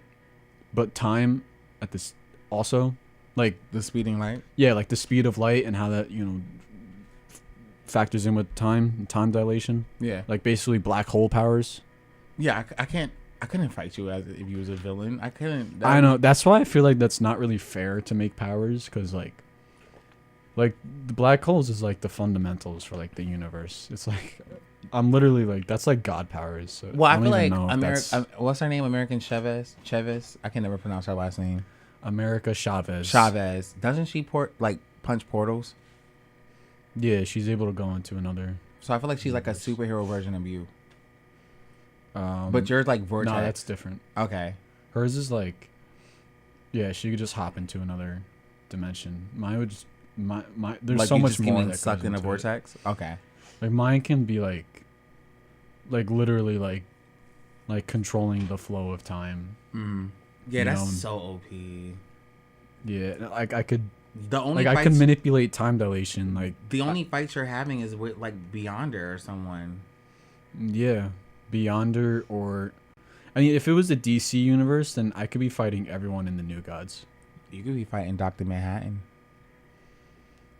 but time at this also like The speeding light. like the speed of light and how that factors in with time dilation. Yeah. Like basically black hole powers. Yeah, I couldn't fight you as if you was a villain. I couldn't. I know. That's why I feel like that's not really fair to make powers, because like the black holes is like the fundamentals for like the universe. It's like I'm literally like that's like God powers. So Well, I don't feel even like know if that's what's her name? American Chavez. I can never pronounce her last name. America Chavez. Chavez. Doesn't she punch portals? Yeah, she's able to go into another. So I feel like she's like a superhero version of you. But But yours like vortex. no, that's different. Okay. Hers is like, yeah, she could just hop into another dimension. Mine would just my there's Like so you much just more getting that sucked goes in a into it. vortex. Okay. Like mine can be like literally like controlling the flow of time. Yeah, You that's know. so OP. Yeah, like I could The only I fights, could manipulate time dilation. Like the only fights you're having is with like Beyonder or someone. yeah, Beyonder or I mean, if it was the DC universe, then I could be fighting everyone in the New Gods. You could be fighting Dr. Manhattan.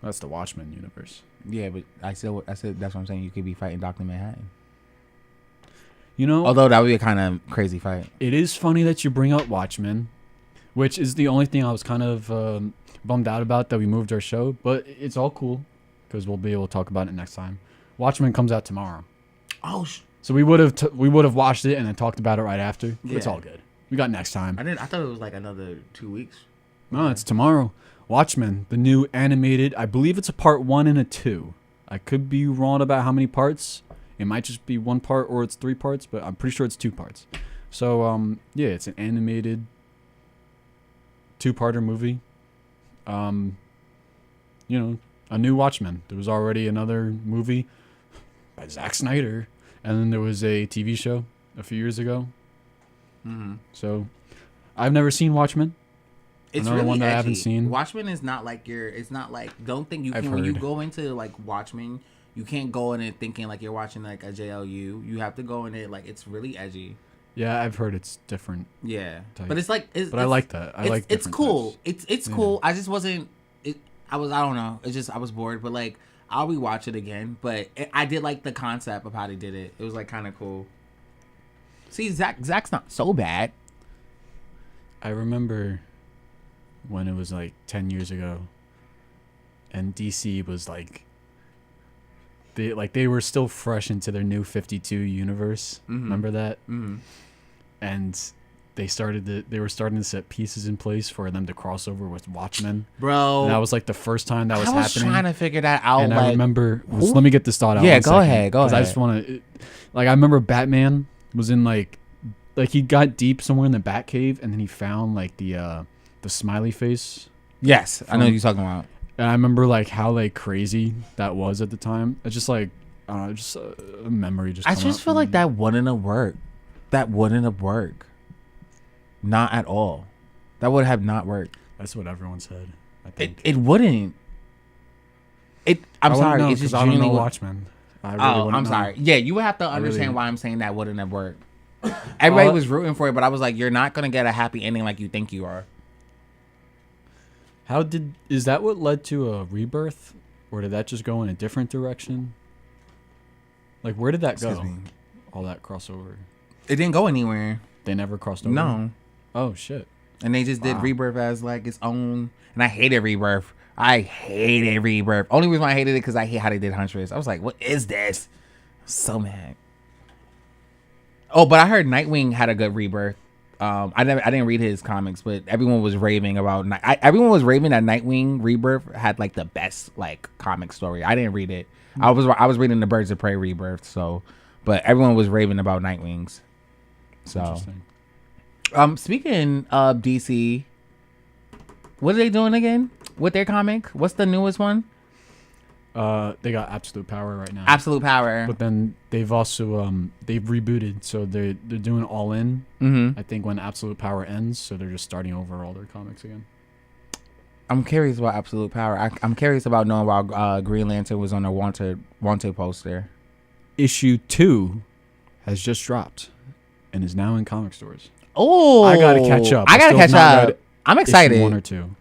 That's the Watchmen universe. Yeah, but I said that's what I'm saying. You could be fighting Dr. Manhattan. You Although that would be a kind of crazy fight. it is funny that you bring up Watchmen, which is the only thing I was kind of bummed out about that we moved our show, but it's all cool because we'll be able to talk about it next time. Watchmen comes out tomorrow, Oh, so we would have watched it and then talked about it right after. It's Yeah. all good. We got next time. I thought it was like another 2 weeks. No, it's tomorrow. Watchmen, the new animated. I believe it's a part 1 and a 2. I could be wrong about how many parts. It might just be 1 part or it's 3 parts, but I'm pretty sure it's 2 parts. So yeah, it's an animated 2-parter movie. A new Watchmen. There was already another movie by Zack Snyder, and then there was a TV show a few years ago. Mm-hmm. So I've never seen Watchmen. It's Another really one that I edgy. haven't seen. Watchmen is not like it's not like, don't think you I've can, when you heard. go into like Watchmen, you can't go in it thinking like you're watching like a JLU. You have to go in it like it's really edgy. Yeah, I've heard it's different. Yeah. Type. But it's like, But I like that. I like it's different cool. types. It's cool. I just wasn't, I don't know. It's just, I was bored, but like, I'll rewatch it again. But I did like the concept of how they did it. It was like kind of cool. See, Zach's not so bad. I remember when it was like 10 years ago and DC was like they were still fresh into their new 52 universe. Mhm. Remember that? Mm-hmm. And they were starting to set pieces in place for them to cross over with Watchmen. Bro, And that was like the first time that was I was happening. trying to figure that out. And like, I remember, let me get this thought out. Yeah, one go second, ahead, go 'cause I ahead. just want to, like, I remember Batman was in like he got deep somewhere in the Batcave, and then he found like the smiley face. yes, I know what you're talking about. And I remember like how like crazy that was at the time. It's just like, just a memory. I just feel like that wouldn't have worked. That wouldn't have worked. Not at all. That would have not worked. That's what everyone said. I think. It wouldn't. I'm sorry. It's just I don't know genuinely. Watchmen. I really Oh, wouldn't I'm know. sorry. Yeah, you would have to understand really- why I'm saying that wouldn't have worked. Everybody was rooting for it, but I was like, you're not gonna get a happy ending like you think you are. Is that what led to a rebirth, or did that just go in a different direction? Like, where did that go? Excuse me. All that crossover. It didn't go anywhere. They never crossed over. No. Oh shit. And they just did Wow. Rebirth as like its own. And I hated Rebirth. I hated Rebirth. Only reason why I hated it because I hate how they did Huntress. I was like, what is this? So mad. Oh, but I heard Nightwing had a good Rebirth. I didn't read his comics, but everyone was raving about. Everyone was raving that Nightwing Rebirth had like the best like comic story. I didn't read it. I was reading the Birds of Prey Rebirth. So, but everyone was raving about Nightwings. So. Interesting. Speaking of DC, what are they doing again with their comic? What's the newest one? They got Absolute Power right now. Absolute Power. But then they've also they've rebooted, so they're doing All In. Mm-hmm. I think when Absolute Power ends, so they're just starting over all their comics again. I'm curious about Absolute Power. I'm curious about knowing why Green Lantern was on a wanted poster. Issue 2 has just dropped and is now in comic stores. Oh, I gotta catch up. I gotta still have catch not up. read I'm issue excited. 1 or 2.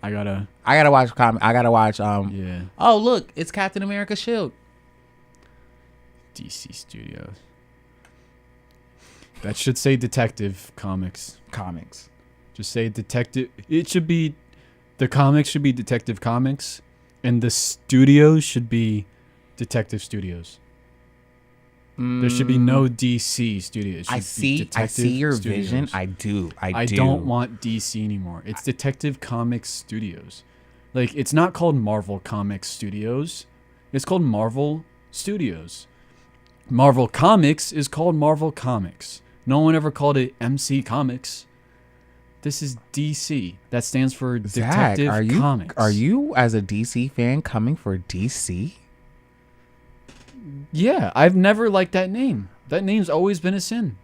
I gotta watch I gotta watch. yeah. Oh, look, it's Captain America Shield. DC Studios. That should say Detective Comics. Just say Detective. It should be, the comics should be Detective Comics, and the studios should be Detective Studios. There should be no DC studios. I see your vision. I do. I don't want DC anymore. It's Detective Comics Studios. Like, it's not called Marvel Comics Studios. It's called Marvel Studios. Marvel Comics is called Marvel Comics. No one ever called it MC Comics. This is DC. That stands for Detective Comics. Are you, as a DC fan, coming for DC? Yeah, I've never liked that name. That name's always been a sin.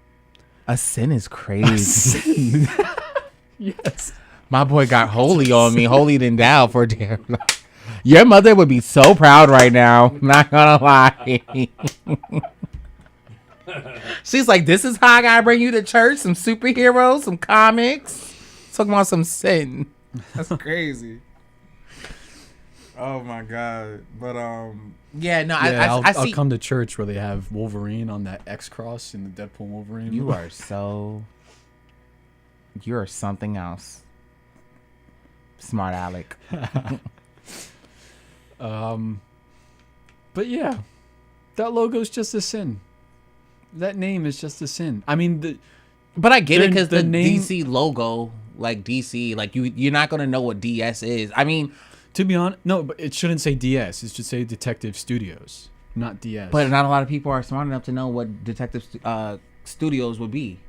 A sin is crazy. Yes. My boy got holy on me, holy than thou for damn. Your mother would be so proud right now. Not gonna lie. She's like, this is how I gotta bring you to church. Some superheroes, some comics. Talking about some sin. That's crazy. Oh my god. But yeah, no, Yeah, I see. I'll come to church where they have Wolverine on that X cross in the Deadpool Wolverine. You are so. You're something else. Smart Alec. But yeah, that logo's just a sin. That name is just a sin. I mean, But I get it because the the name- DC logo, like DC, like you're not gonna know what DS is. I mean, to be honest, no, but it shouldn't say DS. It should say Detective Studios, not DS. but not a lot of people are smart enough to know what Detective Studios would be.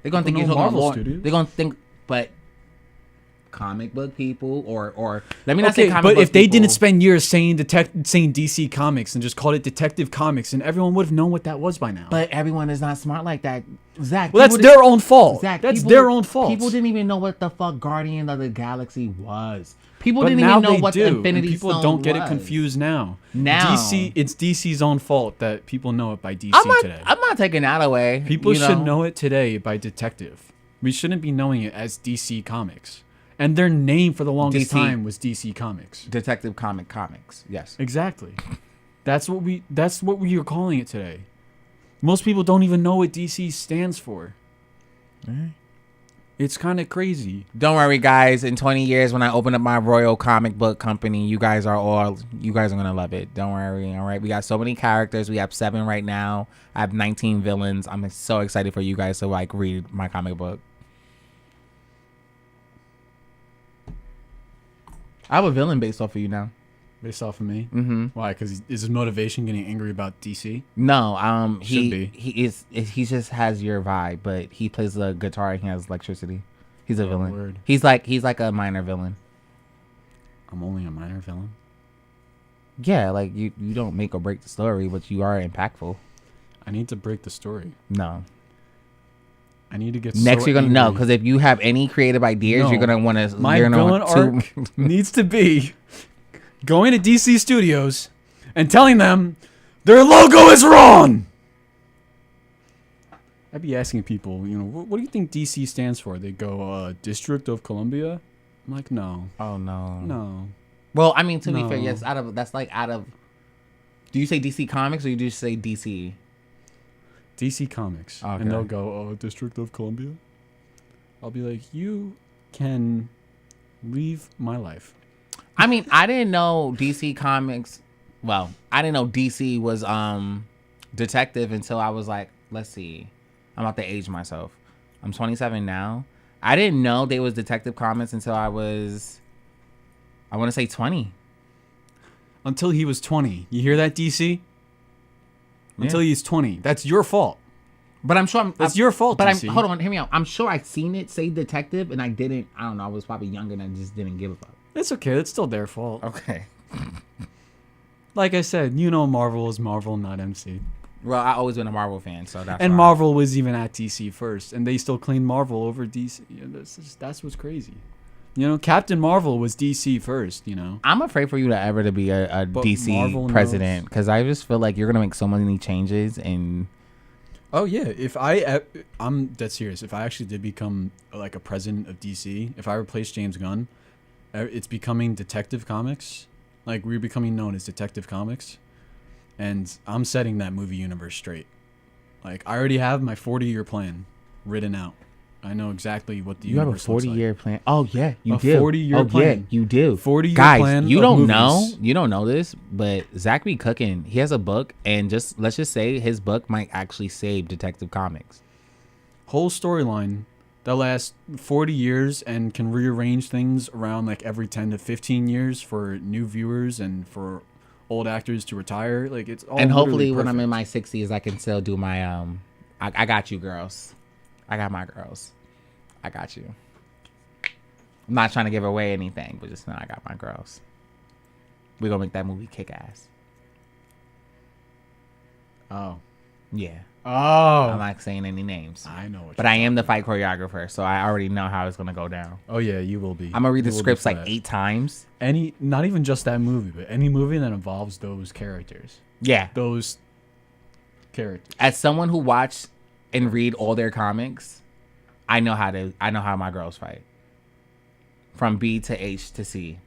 They're gonna think People you're know talking about Marvel lore. Studios. They're gonna think, but comic book people or let me not say okay, comic but book if they people. didn't spend years saying DC Comics and just called it Detective Comics, and everyone would have known what that was by now. But everyone is not smart like that, Zach. Well, that's people their own fault. Zach, That's people- their own fault. People didn't even know what the fuck Guardian of the Galaxy was. People But didn't now even know they what do, the and Infinity people Stone don't get it was. confused now. Now. it's DC's own fault that people know it by DC today. I'm not taking that away. People you should know it today by Detective. We shouldn't be knowing it as DC Comics. And their name for the longest DC. time was DC Comics. Detective Comics. Yes. Exactly. That's what we are calling it today. Most people don't even know what DC stands for. It's kind of crazy. Don't worry, guys. In 20 years, when I open up my Royal comic book company, you guys are gonna love it. Don't worry. All right. We got so many characters. We have 7 right now. I have 19 villains. I'm so excited for you guys to like read my comic book. I have a villain based off of you now. Based off of me? Mm-hmm. Why? Because is his motivation getting angry about DC? No, Should be. he just has your vibe, but he plays the guitar and he has electricity. He's a villain. Word. He's like a minor villain. I'm only a minor villain. Yeah, like you don't make or break the story, but you are impactful. I need to break the story. No. I need to get Next, so you're gonna angry. know, because if you have any creative ideas, No. you're gonna want to. My villain arc needs to be going to DC Studios and telling them their logo is wrong. I'd be asking people, what do you think DC stands for? They go, District of Columbia. I'm like, no, Oh no. no. Well, I mean, to be No. fair, yes. That's like out of. Do you say DC Comics or you just say DC? DC Comics. Okay. And they'll go, District of Columbia. I'll be like, you can leave my life. I mean, I didn't know DC Comics. Well, I didn't know DC was detective until I was like, let's see. I'm about to age myself. I'm 27 now. I didn't know they was Detective Comics until I was, I want to say 20. Until he was 20. You hear that, DC? Until he's 20. That's your fault. But I'm sure That's your fault, But DC. hold on, hear me out. I'm sure I've seen it say detective, and I didn't. I don't know. I was probably younger and I just didn't give a fuck. It's okay. It's still their fault. Okay. Like I said, Marvel is Marvel, not MC. Well, I always been a Marvel fan, so that's And why. Marvel was even at DC first, and they still claimed Marvel over DC. That's what's crazy. Captain Marvel was DC first. I'm afraid for you to be a But DC Marvel president, because I just feel like you're gonna make so many changes and. Oh yeah, I'm dead serious. If I actually did become like a president of DC, if I replace James Gunn, it's becoming Detective Comics. Like we're becoming known as Detective Comics, and I'm setting that movie universe straight. Like I already have my 40-year plan written out. I know exactly what the You have a universe looks 40-year plan. Oh yeah, you A do. 40-year plan. Yeah, you do. 40-year Guys, plan you of don't movies. know. You don't know this, but Zach be cooking. He has a book, and let's just say his book might actually save Detective Comics. Whole storyline that lasts 40 years and can rearrange things around like every 10 to 15 years for new viewers and for old actors to retire. Like it's all And hopefully, literally when I'm in perfect. my 60s, I can still do my I got you, girls. I got my girls. I got you. I'm not trying to give away anything, but just know I got my girls. We're gonna make that movie kick ass. Oh. Yeah. Oh. I'm not saying any names. I know what But I am the fight choreographer, so I already know how it's gonna go down. Oh yeah, you will be. I'm gonna read the You will be scripts for like that. 8 times. Not even just that movie, but any movie that involves those characters. Yeah. Those characters. As someone who watched and read all their comics, I know how my girls fight. From B to H to C.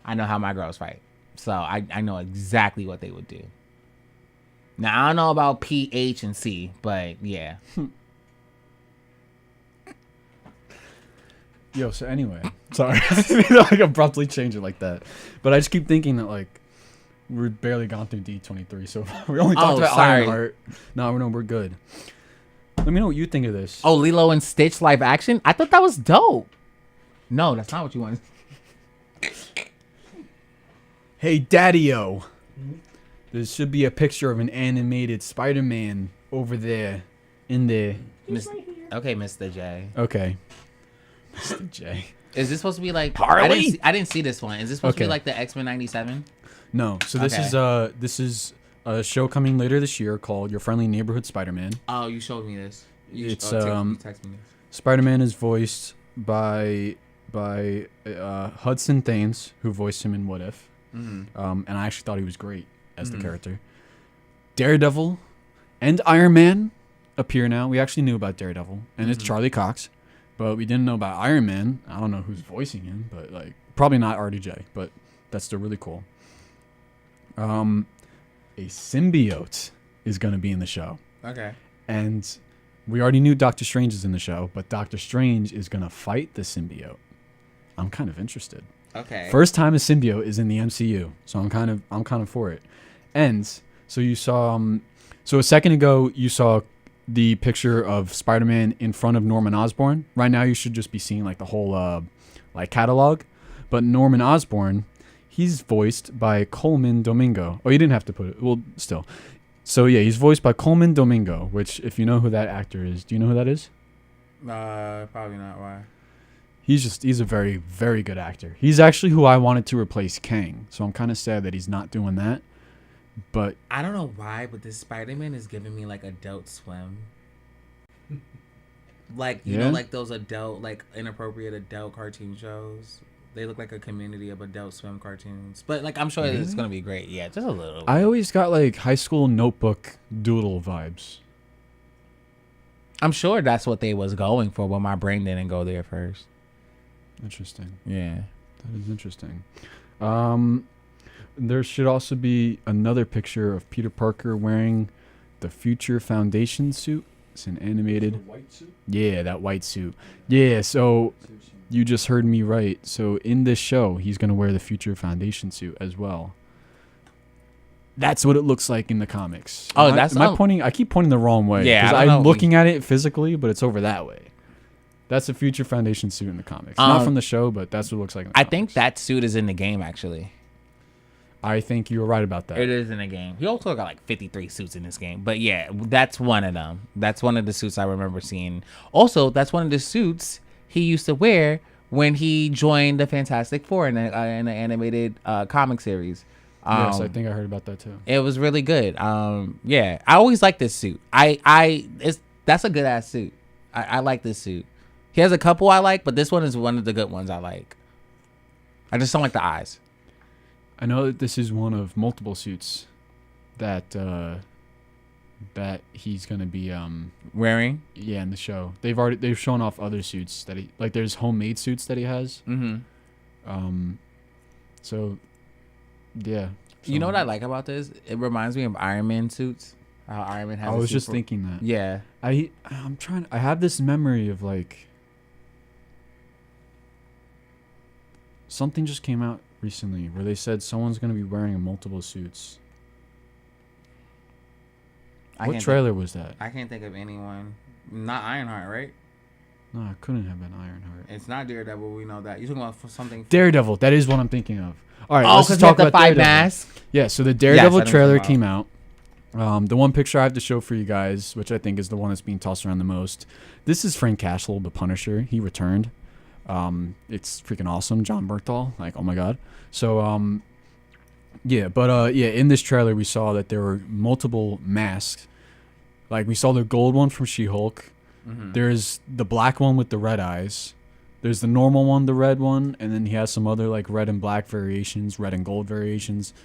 I know how my girls fight. So I know exactly what they would do. Now I don't know about P, H, and C, but yeah. Yo, so anyway, sorry, I didn't mean to, like abruptly change it like that, but I just keep thinking that like we're barely gone through D23, so we only talked about sorry. Ironheart. No, we're good. Let me know what you think of this. Oh, Lilo and Stitch live action? I thought that was dope. No, that's not what you wanted. Hey, Daddy-O. There should be a picture of an animated Spider-Man over there in there. Okay, Mr. J. Okay. Mr. J. Is this supposed to be like Harley? I didn't see this one. Is this supposed to be Okay. like the X-Men 97? No, so this is a show coming later this year called Your Friendly Neighborhood Spider-Man. Oh, you showed me this. It's, you text me this. Spider-Man is voiced by Hudson Thanes, who voiced him in What If. Mm-hmm. And I actually thought he was great as the character. Daredevil and Iron Man appear now. We actually knew about Daredevil, and it's Charlie Cox, but we didn't know about Iron Man. I don't know who's voicing him, but like probably not RDJ, but that's still really cool. A symbiote is going to be in the show. Okay. And we already knew Doctor Strange is in the show, but Doctor Strange is gonna fight the symbiote. I'm kind of interested. Okay. First time a symbiote is in the MCU, so I'm kind of for it. And so you saw, so a second ago you saw the picture of Spider-Man in front of Norman Osborn. Right now you should just be seeing like the whole like catalog, but Norman Osborn, he's voiced by Coleman Domingo. Oh, you didn't have to put it. Well, still. So yeah, he's voiced by Coleman Domingo, which if you know who that actor is, do you know who that is? Probably not. Why? He's a very, very good actor. He's actually who I wanted to replace Kang. So I'm kind of sad that he's not doing that. But I don't know why, but this Spider-Man is giving me like Adult Swim. Like, you know, like those adult, like inappropriate adult cartoon shows. They look like a community of Adult Swim cartoons. But like, I'm sure it's going to be great. Yeah, just a little. I always got like High School Notebook doodle vibes. I'm sure that's what they was going for, but my brain didn't go there first. Interesting. Yeah. That is interesting. There should also be another picture of Peter Parker wearing the Future Foundation suit. It's an animated. The white suit? Yeah, that white suit. Yeah, so you just heard me right. So in this show, he's going to wear the Future Foundation suit as well. That's what it looks like in the comics. Oh, am I pointing? I keep pointing the wrong way. Yeah, because I'm looking at it physically, but it's over that way. That's a Future Foundation suit in the comics. Not from the show, but that's what it looks like in the comics. Think that suit is in the game, actually. I think you were right about that. It is in the game. He also got like 53 suits in this game. But yeah, that's one of them. That's one of the suits I remember seeing. Also, that's one of the suits he used to wear when he joined the Fantastic Four in the animated comic series. Yes, I think I heard about that too. It was really good. Yeah, I always like this suit. That's a good ass suit. I like this suit. He has a couple I like, but this one is one of the good ones I like. I just don't like the eyes. I know that this is one of multiple suits that that he's gonna be wearing. Yeah, in the show. They've shown off other suits that he like. There's homemade suits that he has. Mm-hmm. So, yeah. You know what I like about this? It reminds me of Iron Man suits. How Iron Man has. I was just thinking that. Yeah. I have this memory of like something just came out recently where they said someone's going to be wearing multiple suits. What trailer was that? I can't think of anyone. Not Ironheart, right? No, it couldn't have been Ironheart. It's not Daredevil. We know that. You're talking about something. Daredevil. That is what I'm thinking of. All right, let's talk about Daredevil. Mask. Yeah, so the Daredevil trailer came out. The one picture I have to show for you guys, which I think is the one that's being tossed around the most. This is Frank Castle, the Punisher. He returned. It's freaking awesome. John Bernthal. Like, oh my God. So, in this trailer, we saw that there were multiple masks. Like, we saw the gold one from She-Hulk. Mm-hmm. There's the black one with the red eyes. There's the normal one, the red one. And then he has some other, like, red and black variations, red and gold variations.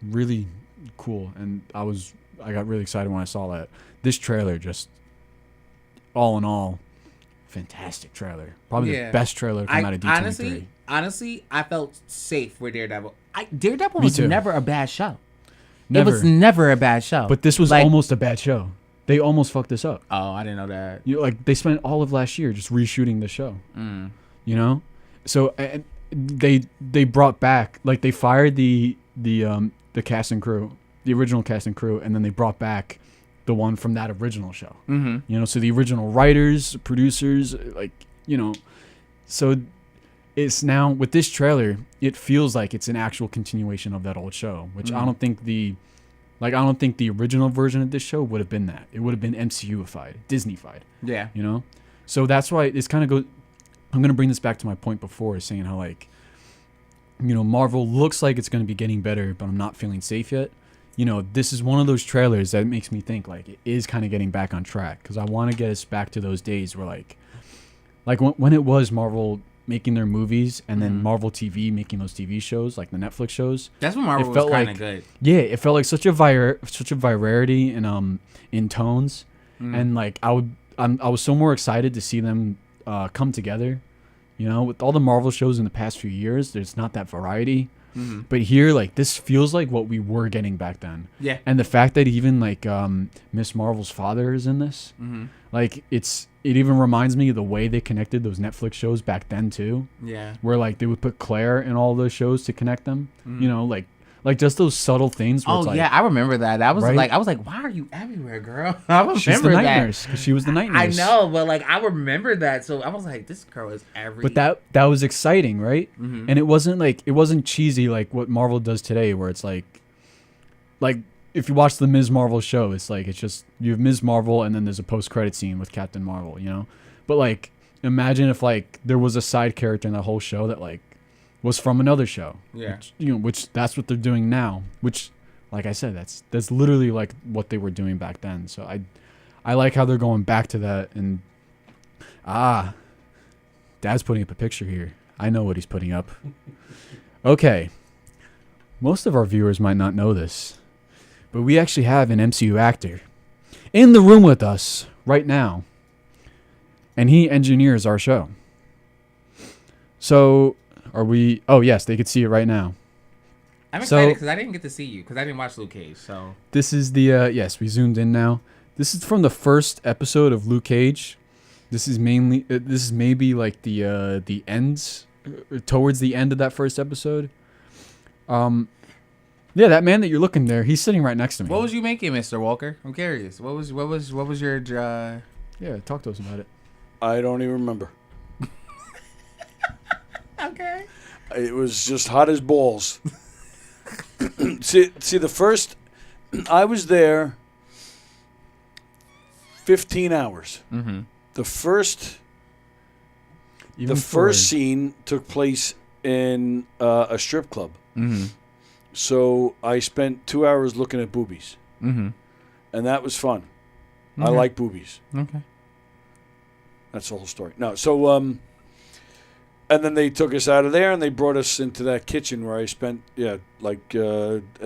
Really cool. And I got really excited when I saw that. This trailer just, all in all, fantastic trailer. Probably the best trailer to come out of D23. Honestly, I felt safe with Daredevil. Daredevil was never a bad show. Never. It was never a bad show. But this was almost a bad show. They almost fucked this up. Oh, I didn't know that. They spent all of last year just reshooting the show. Mm. You know? So and they brought back, like, they fired the cast and crew, the original cast and crew, and then they brought back the one from that original show. Mm-hmm. You know, so the original writers, producers, like, you know, so it's now with this trailer, it feels like it's an actual continuation of that old show, which I don't think the original version of this show would have been that. It would have been MCU-ified, Disney-fied. Yeah. You know? So that's why it's kind of I'm going to bring this back to my point before, saying how, like, you know, Marvel looks like it's going to be getting better, but I'm not feeling safe yet. You know, this is one of those trailers that makes me think, like, it is kind of getting back on track. Because I want to get us back to those days where, like when it was Marvel making their movies and then Marvel TV making those TV shows, like the Netflix shows. That's when Marvel was kind of good. Yeah, it felt like such a virality in tones. And, like, I was so more excited to see them come together. You know, with all the Marvel shows in the past few years, there's not that variety. But here, like, this feels like what we were getting back then. Yeah. And the fact that even like Miss Marvel's father is in this, like it even reminds me of the way they connected those Netflix shows back then too. Yeah. Where like they would put Claire in all those shows to connect them. You know, like just those subtle things. Where Oh it's like, yeah, I remember that. That was Right? like I was like, why are you everywhere, girl? I remember she's the night that. nurse because she was the night nurse. I know, but like I remember that, so I was like, this girl is everywhere. But that was exciting, right? And it wasn't cheesy like what Marvel does today, where it's like if you watch the Ms. Marvel show, it's just you have Ms. Marvel and then there's a post-credit scene with Captain Marvel, you know. But like imagine if like there was a side character in that whole show that like was from another show. Yeah. Which that's what they're doing now. Which, like I said, that's literally like what they were doing back then. So I like how they're going back to that. And Dad's putting up a picture here. I know what he's putting up. Okay. Most of our viewers might not know this, but we actually have an MCU actor in the room with us right now, and he engineers our show. So, are we... Oh, yes, they could see it right now. I'm excited because I didn't get to see you because I didn't watch Luke Cage. So this is the... yes, we zoomed in now. This is from the first episode of Luke Cage. This is mainly... this is maybe like the ends... towards the end of that first episode. Yeah, that man that you're looking there, he's sitting right next to me. what was you making, Mr. Walker? I'm curious. What was your Yeah, talk to us about it. I don't even remember. Okay. It was just hot as balls. see, the first, I was there 15 hours. Mm-hmm. The first Even scene took place in a strip club. Mm-hmm. So I spent 2 hours looking at boobies. Mm-hmm. And that was fun. I Okay. like boobies. Okay. That's the whole story. No, so and then they took us out of there and they brought us into that kitchen where I spent at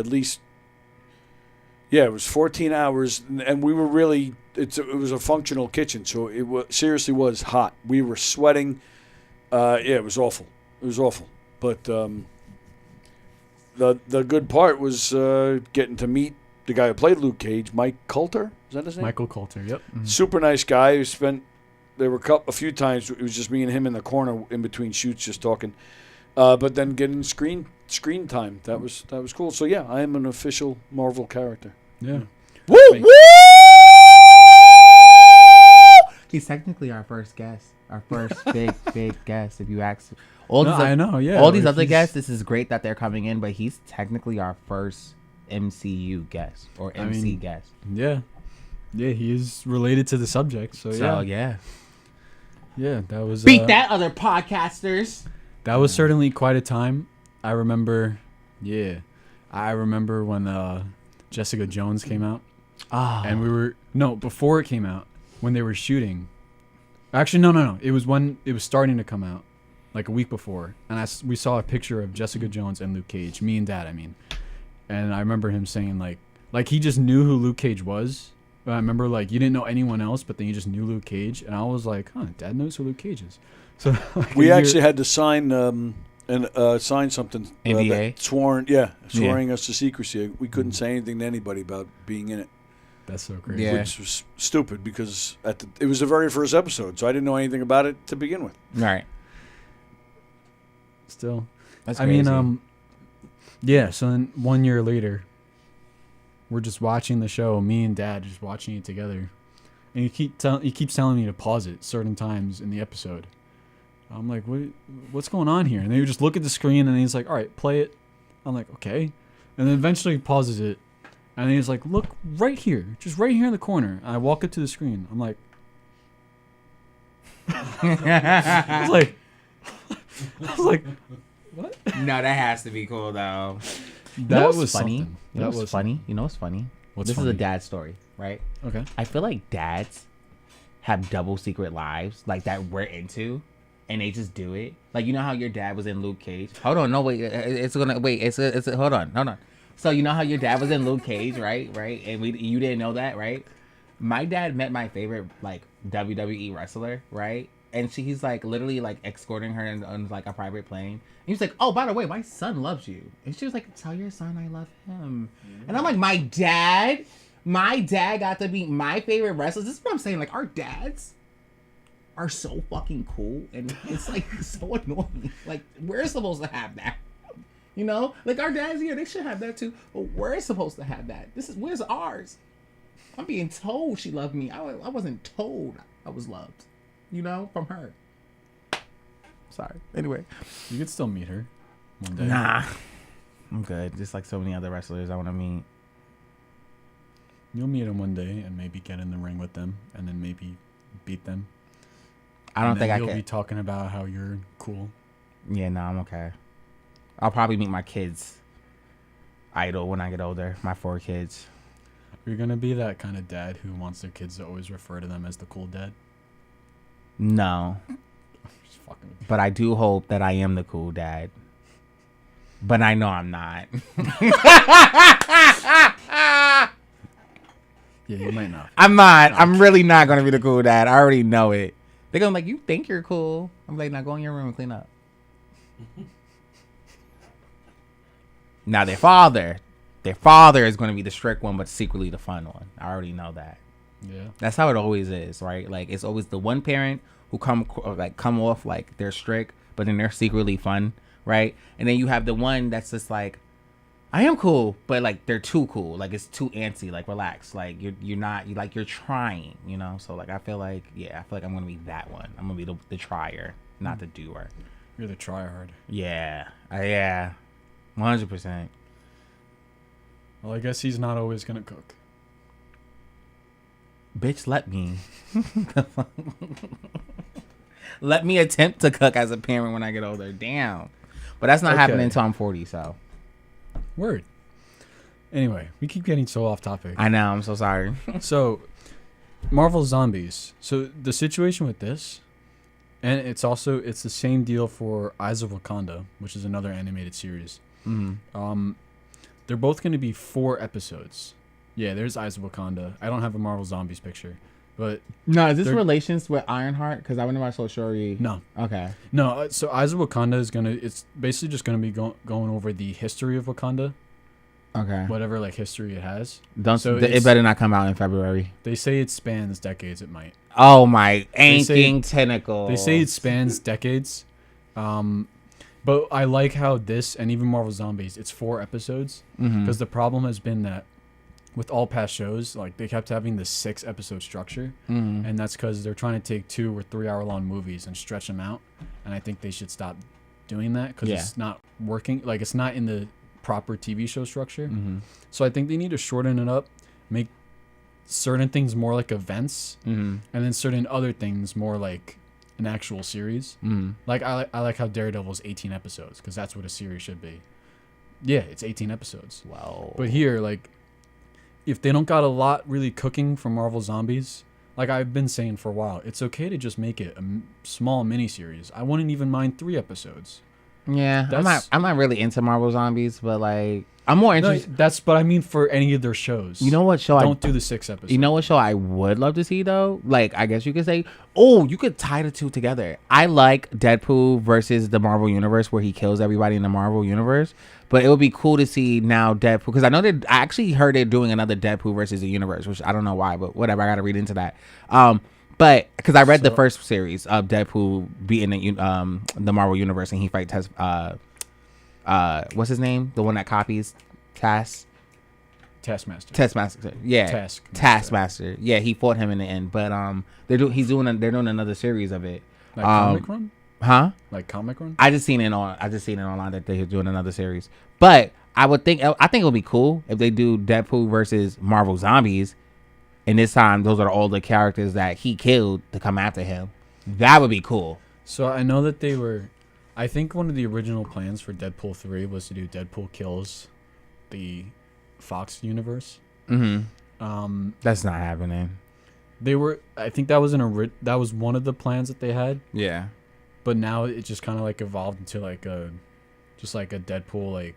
least it was 14 hours, and we were really it was a functional kitchen, so it seriously was hot. We were sweating. It was awful. It was awful. But the good part was getting to meet the guy who played Luke Cage, Mike Coulter. Is that his name? Michael Coulter, yep. Mm-hmm. Super nice guy who spent. There were a few times it was just me and him in the corner in between shoots, just talking. But then getting screen time, that was cool. So yeah, I am an official Marvel character. Yeah. Woo! Me. Woo! He's technically our first guest, our first big guest. If you ask, I know, yeah. all these like other he's- guests, this is great that they're coming in, but he's technically our first MCU guest or MC guest. Yeah. Yeah, he is related to the subject, so So yeah. Yeah, that was... beat that, other podcasters. That was certainly quite a time. I remember when Jessica Jones came out. And before it came out, when they were shooting. Actually, no. It was when it was starting to come out, like a week before. And we saw a picture of Jessica Jones and Luke Cage, me and Dad, I mean. And I remember him saying, like he just knew who Luke Cage was. But I remember, like, you didn't know anyone else, but then you just knew Luke Cage. And I was like, Dad knows who Luke Cage is. So like, We actually had to sign sign something. NDA? Swearing us to secrecy. We couldn't say anything to anybody about being in it. That's so crazy. Yeah. Which was stupid because it was the very first episode, so I didn't know anything about it to begin with. Right. Still. That's I crazy. mean, yeah, so then 1 year later, we're just watching the show, me and Dad just watching it together. And he keeps telling me to pause it certain times in the episode. I'm like, what's going on here? And then you just look at the screen and he's like, all right, play it. I'm like, okay. And then eventually he pauses it. And then he's like, look right here, just right here in the corner. And I walk up to the screen. I'm like, I was like, what? No, that has to be cool though. That was funny. something. You know what's funny? You know what's funny? What's this funny? is a dad story, right? Okay. I feel like dads have double secret lives like that we're into, and they just do it. Like, you know how your dad was in Luke Cage? Hold on, no, wait, hold on. So you know how your dad was in Luke Cage, right? And you didn't know that, right? My dad met my favorite like WWE wrestler, right? and he's like literally like escorting her on like a private plane. And he's like, "Oh, by the way, my son loves you." And she was like, "Tell your son I love him." And I'm like, "My dad got to be my favorite wrestler." This is what I'm saying. Like, our dads are so fucking cool, and it's like so annoying. Like, we're supposed to have that. You know, like our dads, yeah, they should have that too. But we're supposed to have that. Where's ours? I'm being told she loved me. I wasn't told I was loved. You know, from her. Sorry. Anyway, You could still meet her one day. nah, I'm good. Just like so many other wrestlers I want to meet. You'll meet them one day and maybe get in the ring with them, and then maybe beat them. I don't And think then I you'll can. be talking about how you're cool. Yeah, no, I'm okay. I'll probably meet my kids' idol when I get older. My 4 kids. You're gonna be that kind of dad who wants their kids to always refer to them as the cool dad. No, Just fucking with you. but I do hope that I am the cool dad. But I know I'm not. Yeah, you might not. I'm not. I'm really not going to be the cool dad. I already know it. They're going to be like, "You think you're cool?" I'm like, "Now go in your room and clean up." Now their father is going to be the strict one, but secretly the fun one. I already know that. Yeah. That's how it always is, right? Like, it's always the one parent who come off like they're strict, but then they're secretly fun, right? And then you have the one that's just like, "I am cool," but like they're too cool. Like, it's too antsy. Like, relax. Like, you're not. You're trying. You know. So like, I feel like I'm gonna be that one. I'm gonna be the trier, not the doer. You're the tryhard. Yeah. 100%. Well, I guess he's not always gonna cook. Bitch, let me. Let me attempt to cook as a parent when I get older. Damn. But that's not happening until I'm 40, so. Word. Anyway, we keep getting so off topic. I know, I'm so sorry. So, Marvel Zombies. So the situation with this, and it's the same deal for Eyes of Wakanda, which is another animated series. Mm-hmm. They're both going to be 4 episodes. Yeah, there's Eyes of Wakanda. I don't have a Marvel Zombies picture, but No, is this They're- relations with Ironheart? Because I wonder why so Shuri. no. Okay. No, so Eyes of Wakanda it's basically just going to be going over the history of Wakanda, Okay. whatever like history it has. So it it's- better not come out in February. They say it spans decades. It might. Oh my They say- aching tentacle. They say it spans decades. But I like how this and even Marvel Zombies, it's 4 episodes. Because the problem has been that with all past shows, like they kept having this 6-episode structure. And that's because they're trying to take 2 or 3 hour long movies and stretch them out. And I think they should stop doing that because it's not working. Like it's not in the proper TV show structure. So I think they need to shorten it up, make certain things more like events, and then certain other things more like an actual series. Like I like how Daredevil's 18 episodes because that's what a series should be. Yeah, it's 18 episodes. Wow. But here, like, if they don't got a lot really cooking from Marvel Zombies, like I've been saying for a while, it's okay to just make it a small miniseries. I wouldn't even mind 3 episodes. Yeah, That's- I'm not really into Marvel Zombies, but like I'm more No, interested. but I mean for any of their shows. You know what show Don't do the 6 episodes. You know what show I would love to see though? Like I guess you could say, oh, you could tie the two together. I like Deadpool versus the Marvel Universe where he kills everybody in the Marvel Universe. But it would be cool to see now Deadpool because I know I actually heard they're doing another Deadpool versus the Universe, which I don't know why, but whatever. I got to read into that. But because I read the first series of Deadpool being the Marvel Universe and he fights what's his name? The one that copies Taskmaster. Yeah. Taskmaster. Yeah, he fought him in the end. But they're doing another series of it. Like comic run? Huh? Like comic run? I just seen it online that they're doing another series. But I think it would be cool if they do Deadpool versus Marvel Zombies, and this time those are all the characters that he killed to come after him. That would be cool. So I know that they were. I think one of the original plans for Deadpool 3 was to do Deadpool kills the Fox universe. That's not happening. They were. I think that was that was one of the plans that they had. Yeah. But now it just kind of like evolved into like a Deadpool like,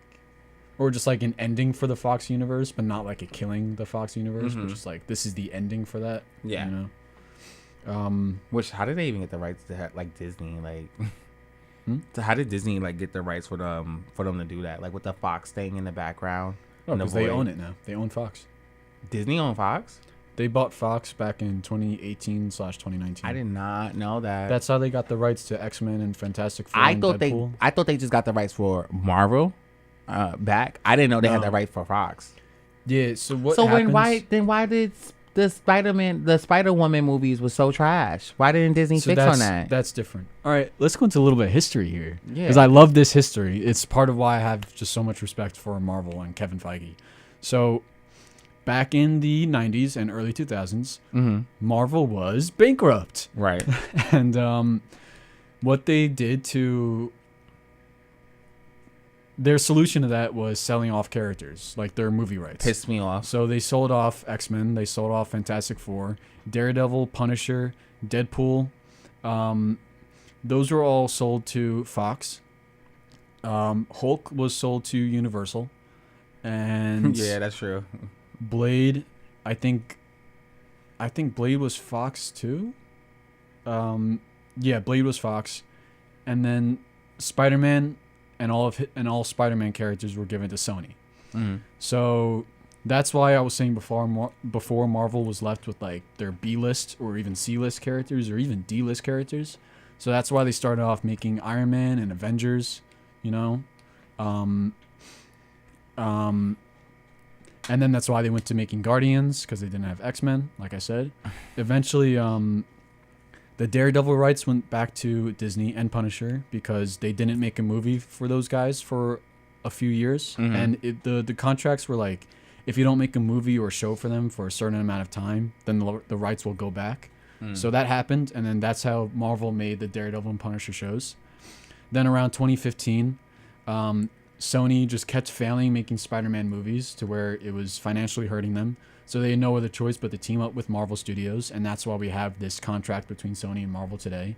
or just like an ending for the Fox universe, but not like a killing the Fox universe, but just like this is the ending for that. Yeah. You Which, how did they even get the rights to have, like, Disney? Like, so how did Disney, like, get the rights for them to do that? Like, with the Fox thing in the background? No, because they own it now. They own Fox. Disney own Fox? They bought Fox back in 2018/2019. I did not know that. That's how they got the rights to X-Men and Fantastic Four and Deadpool. I thought they just got the rights for Marvel back. I didn't know they had the right for Fox. Yeah, so what So happens, why did the Spider-Woman movies was so trash? Why didn't Disney fix on that? That's different. All right, let's go into a little bit of history here. Yeah. Because I love this history. It's part of why I have just so much respect for Marvel and Kevin Feige. So, back in the 90s and early 2000s, Marvel was bankrupt. Right. And what they did to... Their solution to that was selling off characters, like their movie rights. Pissed me off. So they sold off X-Men, they sold off Fantastic Four, Daredevil, Punisher, Deadpool. Those were all sold to Fox. Hulk was sold to Universal. And Yeah, that's true. Blade, I think Blade was Fox too. Yeah, Blade was Fox. And then Spider-Man and all Spider-Man characters were given to Sony. So that's why I was saying before Marvel was left with like their B-list or even C-list characters or even D-list characters. So that's why they started off making Iron Man and Avengers, you know. And then that's why they went to making Guardians, because they didn't have X-Men, like I said. Eventually, the Daredevil rights went back to Disney and Punisher because they didn't make a movie for those guys for a few years. And the contracts were like, if you don't make a movie or show for them for a certain amount of time, then the rights will go back. So that happened, and then that's how Marvel made the Daredevil and Punisher shows. Then around 2015, Sony just kept failing making Spider-Man movies to where it was financially hurting them. So they had no other choice but to team up with Marvel Studios, and that's why we have this contract between Sony and Marvel today.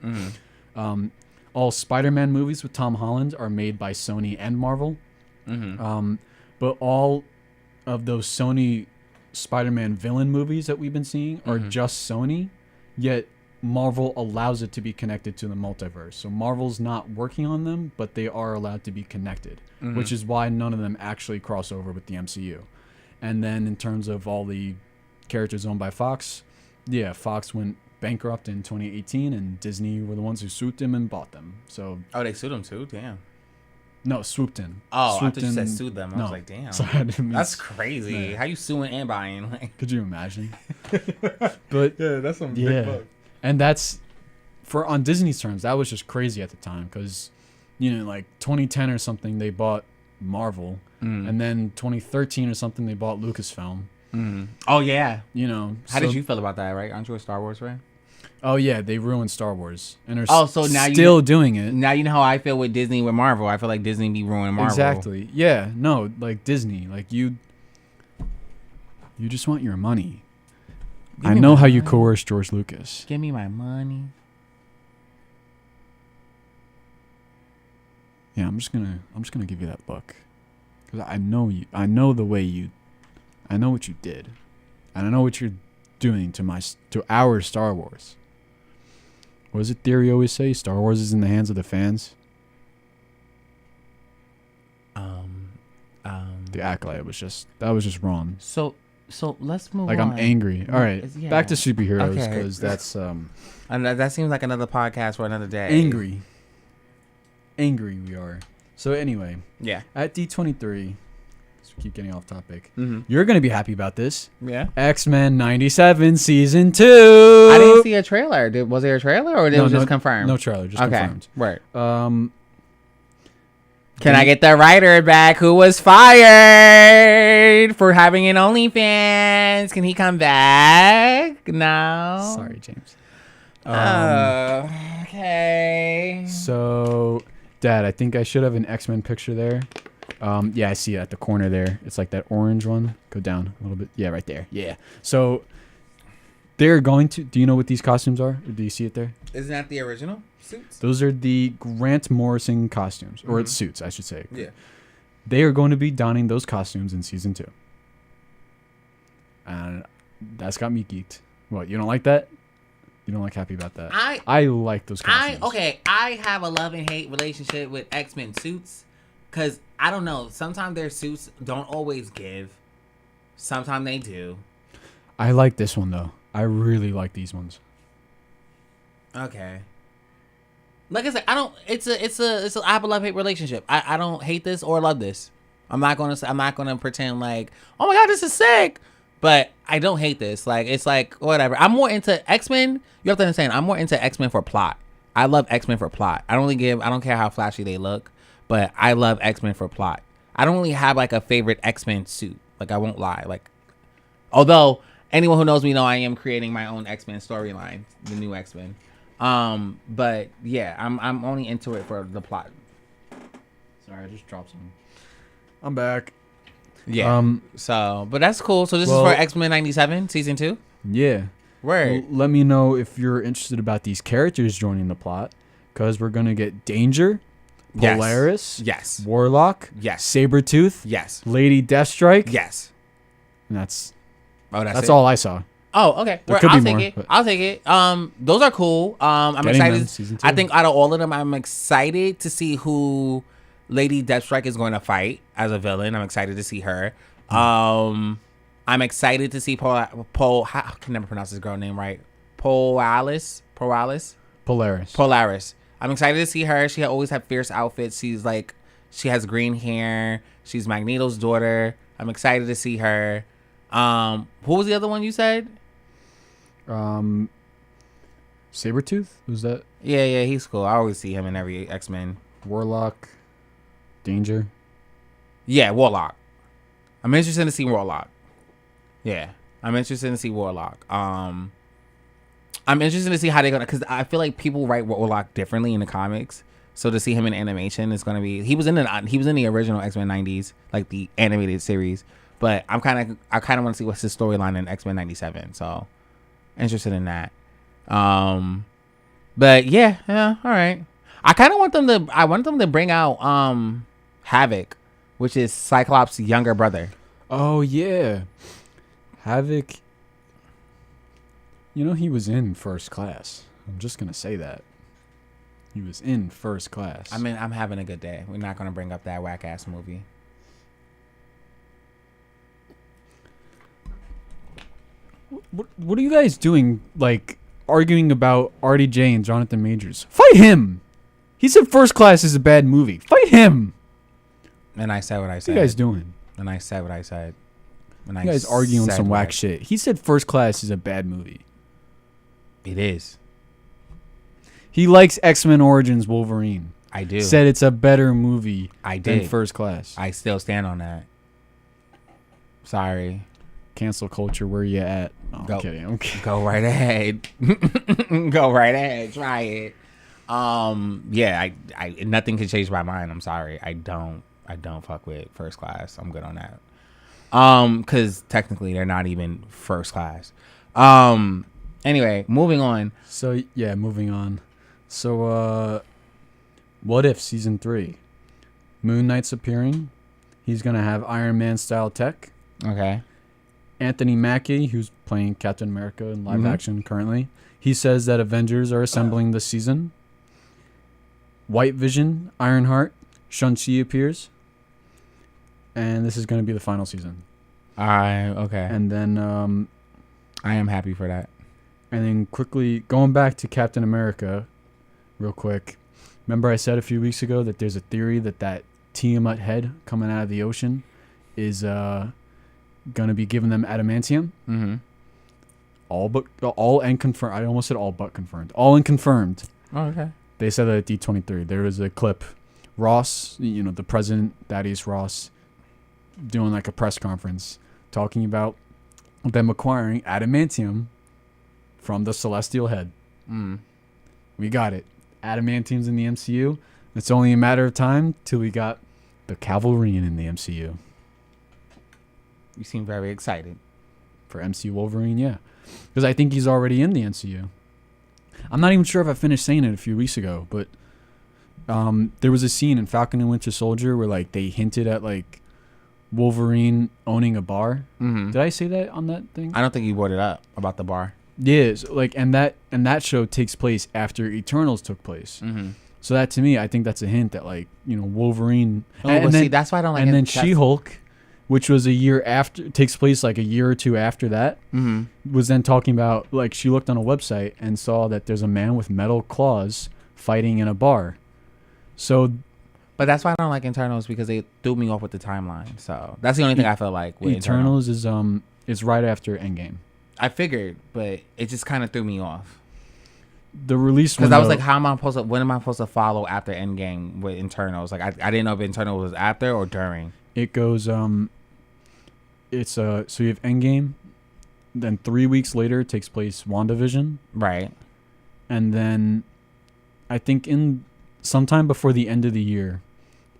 All Spider-Man movies with Tom Holland are made by Sony and Marvel. But all of those Sony Spider-Man villain movies that we've been seeing are just Sony, yet Marvel allows it to be connected to the multiverse. So Marvel's not working on them, but they are allowed to be connected, which is why none of them actually cross over with the MCU. And then in terms of all the characters owned by Fox, yeah, Fox went bankrupt in 2018, and Disney were the ones who swooped in and bought them. So they sued them too? Damn. No, swooped in. Oh, swooped I thought you said sued them. I was like, damn. Sorry, I didn't mean that's crazy. Yeah. How you suing and buying? Like, could you imagine? But Yeah, that's some big buck. And that's on Disney's terms, that was just crazy at the time because, you know, like 2010 or something, they bought Marvel, and then 2013 or something, they bought Lucasfilm. Oh yeah. You know, How did you feel about that? Right? Aren't you a Star Wars fan? Oh yeah, they ruined Star Wars, and are so now still doing it. Now you know how I feel with Disney with Marvel. I feel like Disney be ruining Marvel. Exactly. Yeah. No, like Disney, like you just want your money. I know how you coerced George Lucas. Give me my money. Yeah, I'm just gonna give you that look, because I know you. I know the way you. I know what you did, and I know what you're doing to our Star Wars. What does the theory always say? Star Wars is in the hands of the fans. The acolyte was just wrong. So let's move like on. I'm angry. All right, Yeah. back to superheroes, Okay. because that's And that seems like another podcast for another day. angry we are. So anyway, Yeah. at D23, so we keep getting off topic. Mm-hmm. You're gonna be happy about this. Yeah. X-Men 97 season 2. I didn't see a trailer. Was there a trailer or did it was just confirmed? No trailer, just confirmed. Right. Can I get the writer back who was fired for having an OnlyFans? Can he come back? No. Sorry, James. Okay. So, Dad, I think I should have an X-Men picture there. Yeah, I see it at the corner there. It's like that orange one. Go down a little bit. Yeah, right there. Yeah. So, they're going to... Do you know what these costumes are? Or do you see it there? Isn't that the original suits? Those are the Grant Morrison costumes. Or it's suits, I should say. Yeah. They are going to be donning those costumes in season 2. And that's got me geeked. What, you don't like that? You don't like happy about that. I like those costumes. I have a love and hate relationship with X-Men suits because I don't know. Sometimes their suits don't always give. Sometimes they do. I like this one though. I really like these ones. Okay. Like I said, I don't. It's a I have a love hate relationship. I don't hate this or love this. I'm not gonna pretend like, oh my god, this is sick. But I don't hate this. Like, it's like, whatever. I'm more into X-Men. You have to understand, I'm more into X-Men for plot. I love X-Men for plot. I don't care how flashy they look, but I love X-Men for plot. I don't really have, like, a favorite X-Men suit. Like, I won't lie. Like, although, anyone who knows me know I am creating my own X-Men storyline, the new X-Men. But, yeah, I'm only into it for the plot. Sorry, I just dropped some. I'm back. Yeah. So, but that's cool. So this is for X-Men 97 season 2. Yeah. Word. Well, let me know if you're interested about these characters joining the plot, because we're gonna get Danger, Polaris, yes, Warlock, yes, Sabretooth, yes, Lady Deathstrike, yes. And that's it? all I saw. Oh, okay. There could I'll be take more, it. but- I'll take it. Those are cool. I'm Getting them, excited. season 2. I think out of all of them, I'm excited to see who Lady Deathstrike is going to fight as a villain. I'm excited to see her. I'm excited to see I can never pronounce this girl name right. Polaris. I'm excited to see her. She always had fierce outfits. She has green hair. She's Magneto's daughter. I'm excited to see her. Who was the other one you said? Sabretooth? Who's that? Yeah, he's cool. I always see him in every X-Men. Warlock, Danger. Yeah, Warlock. I'm interested to see Warlock. Yeah, I'm interested to see Warlock. I'm interested to see how they're gonna, because I feel like people write Warlock differently in the comics. So to see him in animation is gonna be. He was in the original X-Men 90s, like the animated series. But I kind of want to see what's his storyline in X-Men 97. So interested in that. But yeah, all right. I kind of want them to bring out Havoc, which is Cyclops' younger brother. Oh yeah, Havoc. You know, he was in First Class. I'm just gonna say that. He was in First Class. I mean, I'm having a good day. We're not gonna bring up that whack ass movie. What are you guys doing? Like arguing about RDJ and Jonathan Majors? Fight him. He said First Class is a bad movie. Fight him. And I said what I said. What are you guys doing? And I said what I said. And You guys arguing some whack shit. He said First Class is a bad movie. It is. He likes X-Men Origins Wolverine. I do. Said it's a better movie I did. than First Class. I still stand on that. Sorry. Cancel culture, where you at? No, Go. I'm kidding. Okay. Go right ahead. Go right ahead. Try it. Yeah, I nothing can change my mind. I'm sorry. I don't fuck with First Class. I'm good on that. Cause technically they're not even First Class. Anyway, moving on. So yeah, moving on. So what if season 3? Moon Knight's appearing. He's gonna have Iron Man style tech. Okay. Anthony Mackie, who's playing Captain America in live action currently, he says that Avengers are assembling this season. White Vision, Ironheart, Shang-Chi appears. And this is going to be the final season. Okay. And then I am happy for that. And then quickly, going back to Captain America real quick. Remember I said a few weeks ago that there's a theory that Tiamat head coming out of the ocean is going to be giving them adamantium? Mm-hmm. All and confirmed. I almost said all but confirmed. All and confirmed. Oh, okay. They said that at D23. There was a clip. Ross, the president, Thaddeus Ross, doing like a press conference talking about them acquiring adamantium from the Celestial Head. We got it. Adamantium's in the MCU. It's only a matter of time till we got the Cavalrian in the MCU. You seem very excited. For MCU Wolverine, yeah. Because I think he's already in the MCU. I'm not even sure if I finished saying it a few weeks ago, but there was a scene in Falcon and Winter Soldier where like they hinted at like Wolverine owning a bar. Mm-hmm. Did I say that on that thing? I don't think you brought it up about the bar. Yeah, so like and that show takes place after Eternals took place. Mm-hmm. So that to me, I think that's a hint that like Wolverine. Oh, but see, that's why I don't like. And then that's- She-Hulk, which was a year after, takes place like a year or two after that. Mm-hmm. Was then talking about like she looked on a website and saw that there's a man with metal claws fighting in a bar. So, But that's why I don't like Eternals, because they threw me off with the timeline. So that's the only thing I feel like with Eternals. Eternals is right after Endgame. I figured, but it just kind of threw me off. The release Because I was window- like, when am I supposed to follow after Endgame with Eternals? Like, I didn't know if Eternals was after or during. It goes it's so you have Endgame, then 3 weeks later takes place WandaVision, Right. and then I think in sometime before the end of the year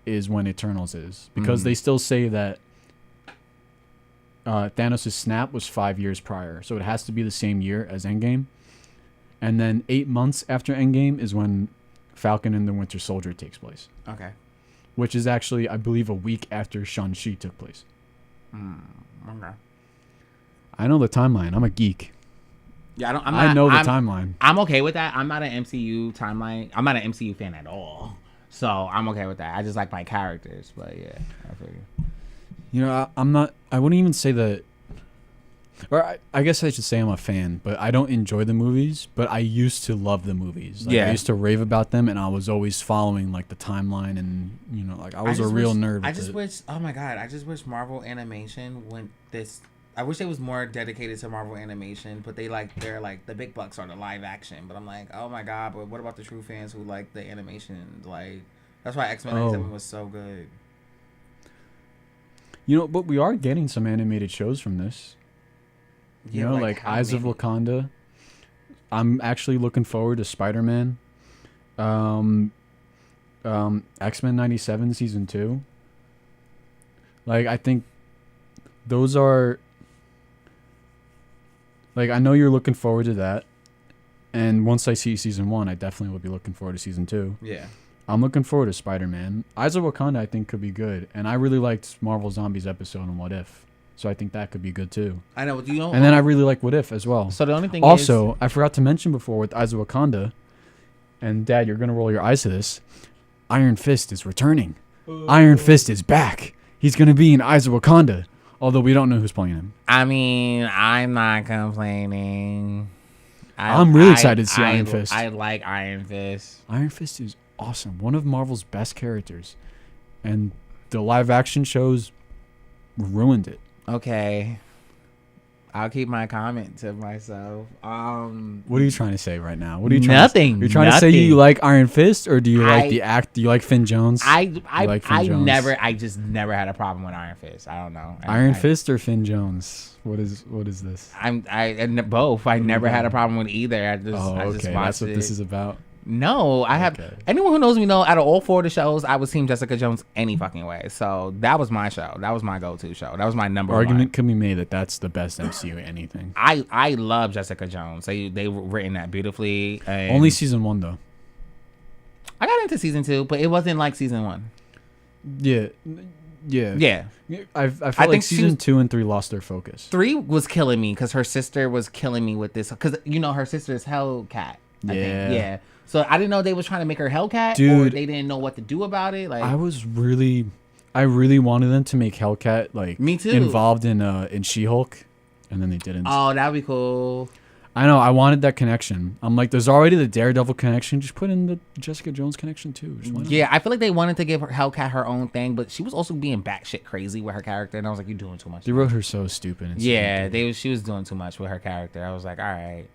is when Eternals is, because they still say that Thanos' snap was 5 years prior, so it has to be the same year as Endgame. And then 8 months after Endgame is when Falcon and the Winter Soldier takes place, Okay. which is actually, I believe, a week after Shang-Chi took place. Okay. I know the timeline. I'm a geek. Yeah, I know the timeline. I'm okay with that. I'm not an MCU timeline. I'm not an MCU fan at all. So I'm okay with that. I just like my characters. But yeah, I figure. I'm not. I wouldn't even say that. Or I guess I should say I'm a fan, but I don't enjoy the movies. But I used to love the movies. Like, Yeah. I used to rave about them, and I was always following like the timeline, and like I was a real nerd. I with just it. wish. Oh my god! I just wish Marvel Animation went this. I wish it was more dedicated to Marvel Animation, but they're like the big bucks are the live action. But I'm like, oh my god! But what about the true fans who like the animation? Like that's why X-Men '97 was so good. But we are getting some animated shows from this. Yeah, like how Eyes of many? Wakanda. I'm actually looking forward to Spider-Man. X-Men 97 season 2. Like, I think those are, like, I know you're looking forward to that. And once I see season 1, I definitely will be looking forward to season 2. Yeah. I'm looking forward to Spider-Man. Eyes of Wakanda, I think, could be good. And I really liked Marvel Zombies episode on What If. So I think that could be good too. I know. Do you know? And then I really like What If as well. So the only thing Also, I forgot to mention before with Eyes of Wakanda, and Dad, you're going to roll your eyes to this, Iron Fist is returning. Iron Fist is back. He's going to be in Eyes of Wakanda, although we don't know who's playing him. I mean, I'm not complaining. I'm really excited to see Iron Fist. I like Iron Fist. Iron Fist is awesome. One of Marvel's best characters. And the live action shows ruined it. Okay. I'll keep my comment to myself. What are you trying to say right now? What are you trying Nothing. To, you're trying to say you like Iron Fist, or do you like the act? Do you like Finn Jones? I like Finn Jones? I just never had a problem with Iron Fist. I don't know. Iron Fist or Finn Jones? What is this? And both. I never had a problem with either. I just okay. watched That's what it. this is about. No, I have. Okay. Anyone who knows me know. Out of all 4 of the shows, I was Team Jessica Jones any fucking way. So that was my show. That was my go-to show. That was my number one. Argument can be made that that's the best MCU anything. I love Jessica Jones. They were written that beautifully. And Only season 1 though. I got into season 2, but it wasn't like season 1. Yeah. I feel think like she season was- 2 and 3 lost their focus. 3 was killing me because her sister was killing me with this. Because her sister is Hellcat. I think. Yeah. So I didn't know they was trying to make her Hellcat, or Dude, they didn't know what to do about it. Like I really wanted them to make Hellcat like Me too. involved in She-Hulk, and then they didn't. oh, that'd be cool. I know. I wanted that connection. I'm like, there's already the Daredevil connection. Just put in the Jessica Jones connection too. Just why not? Yeah, I feel like they wanted to give her Hellcat her own thing, but she was also being batshit crazy with her character, and I was like, you're doing too much. They wrote her so stupid. And Yeah, stupid. she was doing too much with her character. I was like, all right.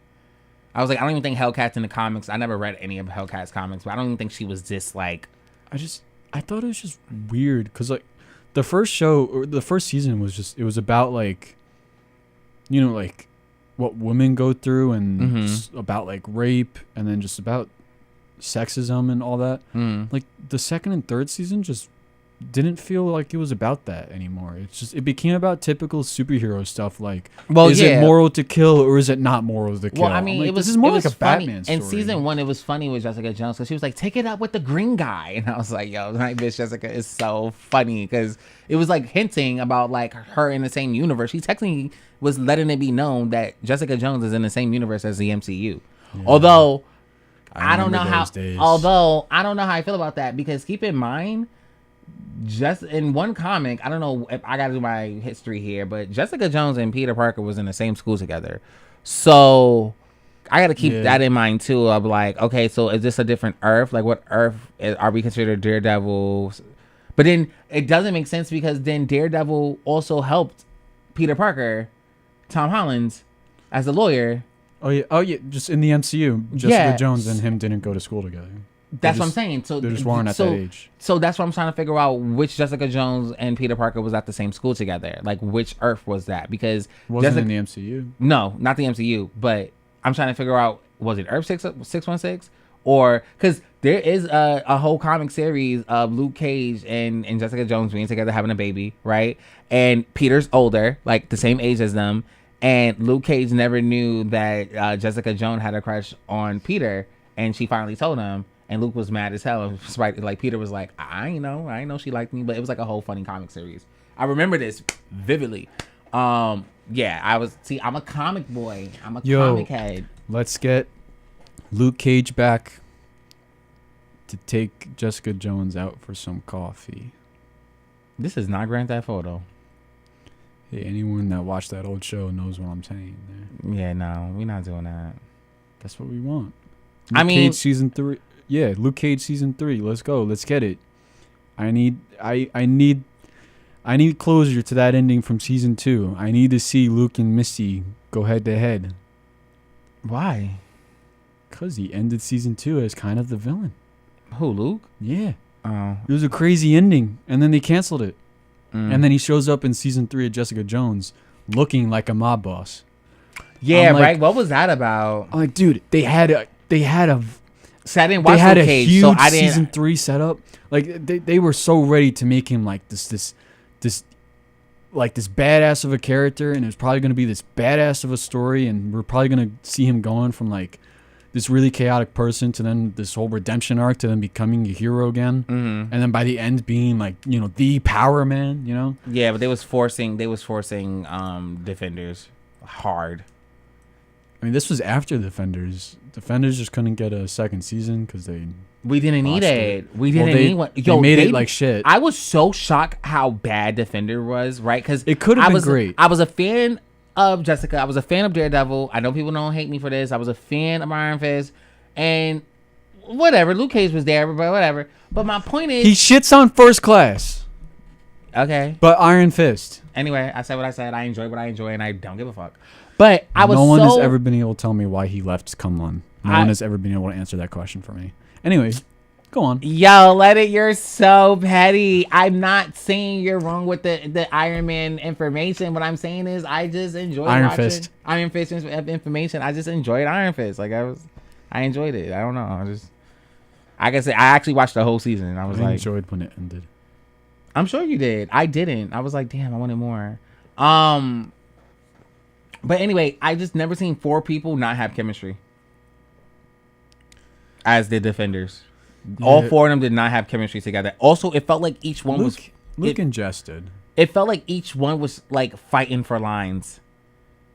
I was like, I don't even think Hellcat's in the comics. I never read any of Hellcat's comics, but I don't even think she was this like. I thought it was just weird because like the first show or the first season was just, it was about like, like what women go through and just about like rape and then just about sexism and all that. Like the second and third season just didn't feel like it was about that anymore. It became about typical superhero stuff. Like, Well, is yeah. it moral to kill or is it not moral to kill? Well, I mean, I'm like, it was this is more it like was a funny. Batman story. In season 1, it was funny with Jessica Jones because she was like, "Take it up with the green guy," and I was like, "Yo, my bitch Jessica is so funny," because it was like hinting about like her in the same universe. She technically was letting it be known that Jessica Jones is in the same universe as the MCU. Yeah. Although I don't know remember how. those days. Although I don't know how I feel about that because keep in mind. Just in one comic, I don't know if I gotta do my history here, but Jessica Jones and Peter Parker was in the same school together. So I gotta keep that in mind too. Of like, okay, so is this a different Earth? Like, what Earth are we considered Daredevil? But then it doesn't make sense because then Daredevil also helped Peter Parker, Tom Holland, as a lawyer. Oh yeah. Just in the MCU, Jessica Jones and him didn't go to school together. That's what I'm saying. So they just weren't at that age. So that's what I'm trying to figure out. Which Jessica Jones and Peter Parker was at the same school together? Like, which Earth was that? Because Wasn't in the MCU. No, not the MCU. But I'm trying to figure out, was it Earth 616? Or because there is a whole comic series of Luke Cage and Jessica Jones being together having a baby, right? And Peter's older, like the same age as them. And Luke Cage never knew that Jessica Jones had a crush on Peter, and she finally told him. And Luke was mad as hell. Like Peter was like, I ain't know she liked me, but it was like a whole funny comic series. I remember this vividly. Yeah, I'm a comic boy. I'm a comic head. Let's get Luke Cage back to take Jessica Jones out for some coffee. This is not Grand Theft Auto. Hey, anyone that watched that old show knows what I'm saying there. Yeah, no, we're not doing that. That's what we want. I mean, Cage season 3. Yeah, Luke Cage season 3. Let's go. Let's get it. I need closure to that ending from season 2. I need to see Luke and Misty go head to head. Why? Because he ended season 2 as kind of the villain. Who, Luke? Yeah. Oh. It was a crazy ending, and then they canceled it. Mm. And then he shows up in season 3 of Jessica Jones looking like a mob boss. Yeah, like, right. What was that about? I'm like, dude, they had a So I didn't watch they had Luke a Cage, huge so I didn't. season 3 setup. Like they were so ready to make him like this badass of a character, and it was probably going to be this badass of a story, and we're probably going to see him going from like this really chaotic person to then this whole redemption arc to then becoming a hero again, and then by the end being like, you know, the power man, you know. Yeah, but they was forcing Defenders hard. I mean, this was after Defenders. Defenders just couldn't get a second season because We didn't need it. We didn't they, need one. They made it like shit. I was so shocked how bad Defender was, right? Because it could have been great. I was a fan of Jessica. I was a fan of Daredevil. I know people don't hate me for this. I was a fan of Iron Fist. And whatever. Luke Cage was there, but whatever. But my point is... He shits on First Class. Okay. But Iron Fist. Anyway, I said what I said. I enjoy what I enjoy, and I don't give a fuck. But no one has ever been able to tell me why he left Kunlun. No one has ever been able to answer that question for me. Anyway, go on. Yo, let it. You're so petty. I'm not saying you're wrong with the Iron Man information. What I'm saying is I just enjoyed Iron watching Fist. Iron Fist information. I just enjoyed Iron Fist. Like I enjoyed it. I don't know. I can say I actually watched the whole season. And I enjoyed when it ended. I'm sure you did. I didn't. I was like, damn, I wanted more. But anyway, I just never seen 4 people not have chemistry as the Defenders. Yeah. All 4 of them did not have chemistry together. Also, it felt like each one Luke ingested. It felt like each one was like fighting for lines.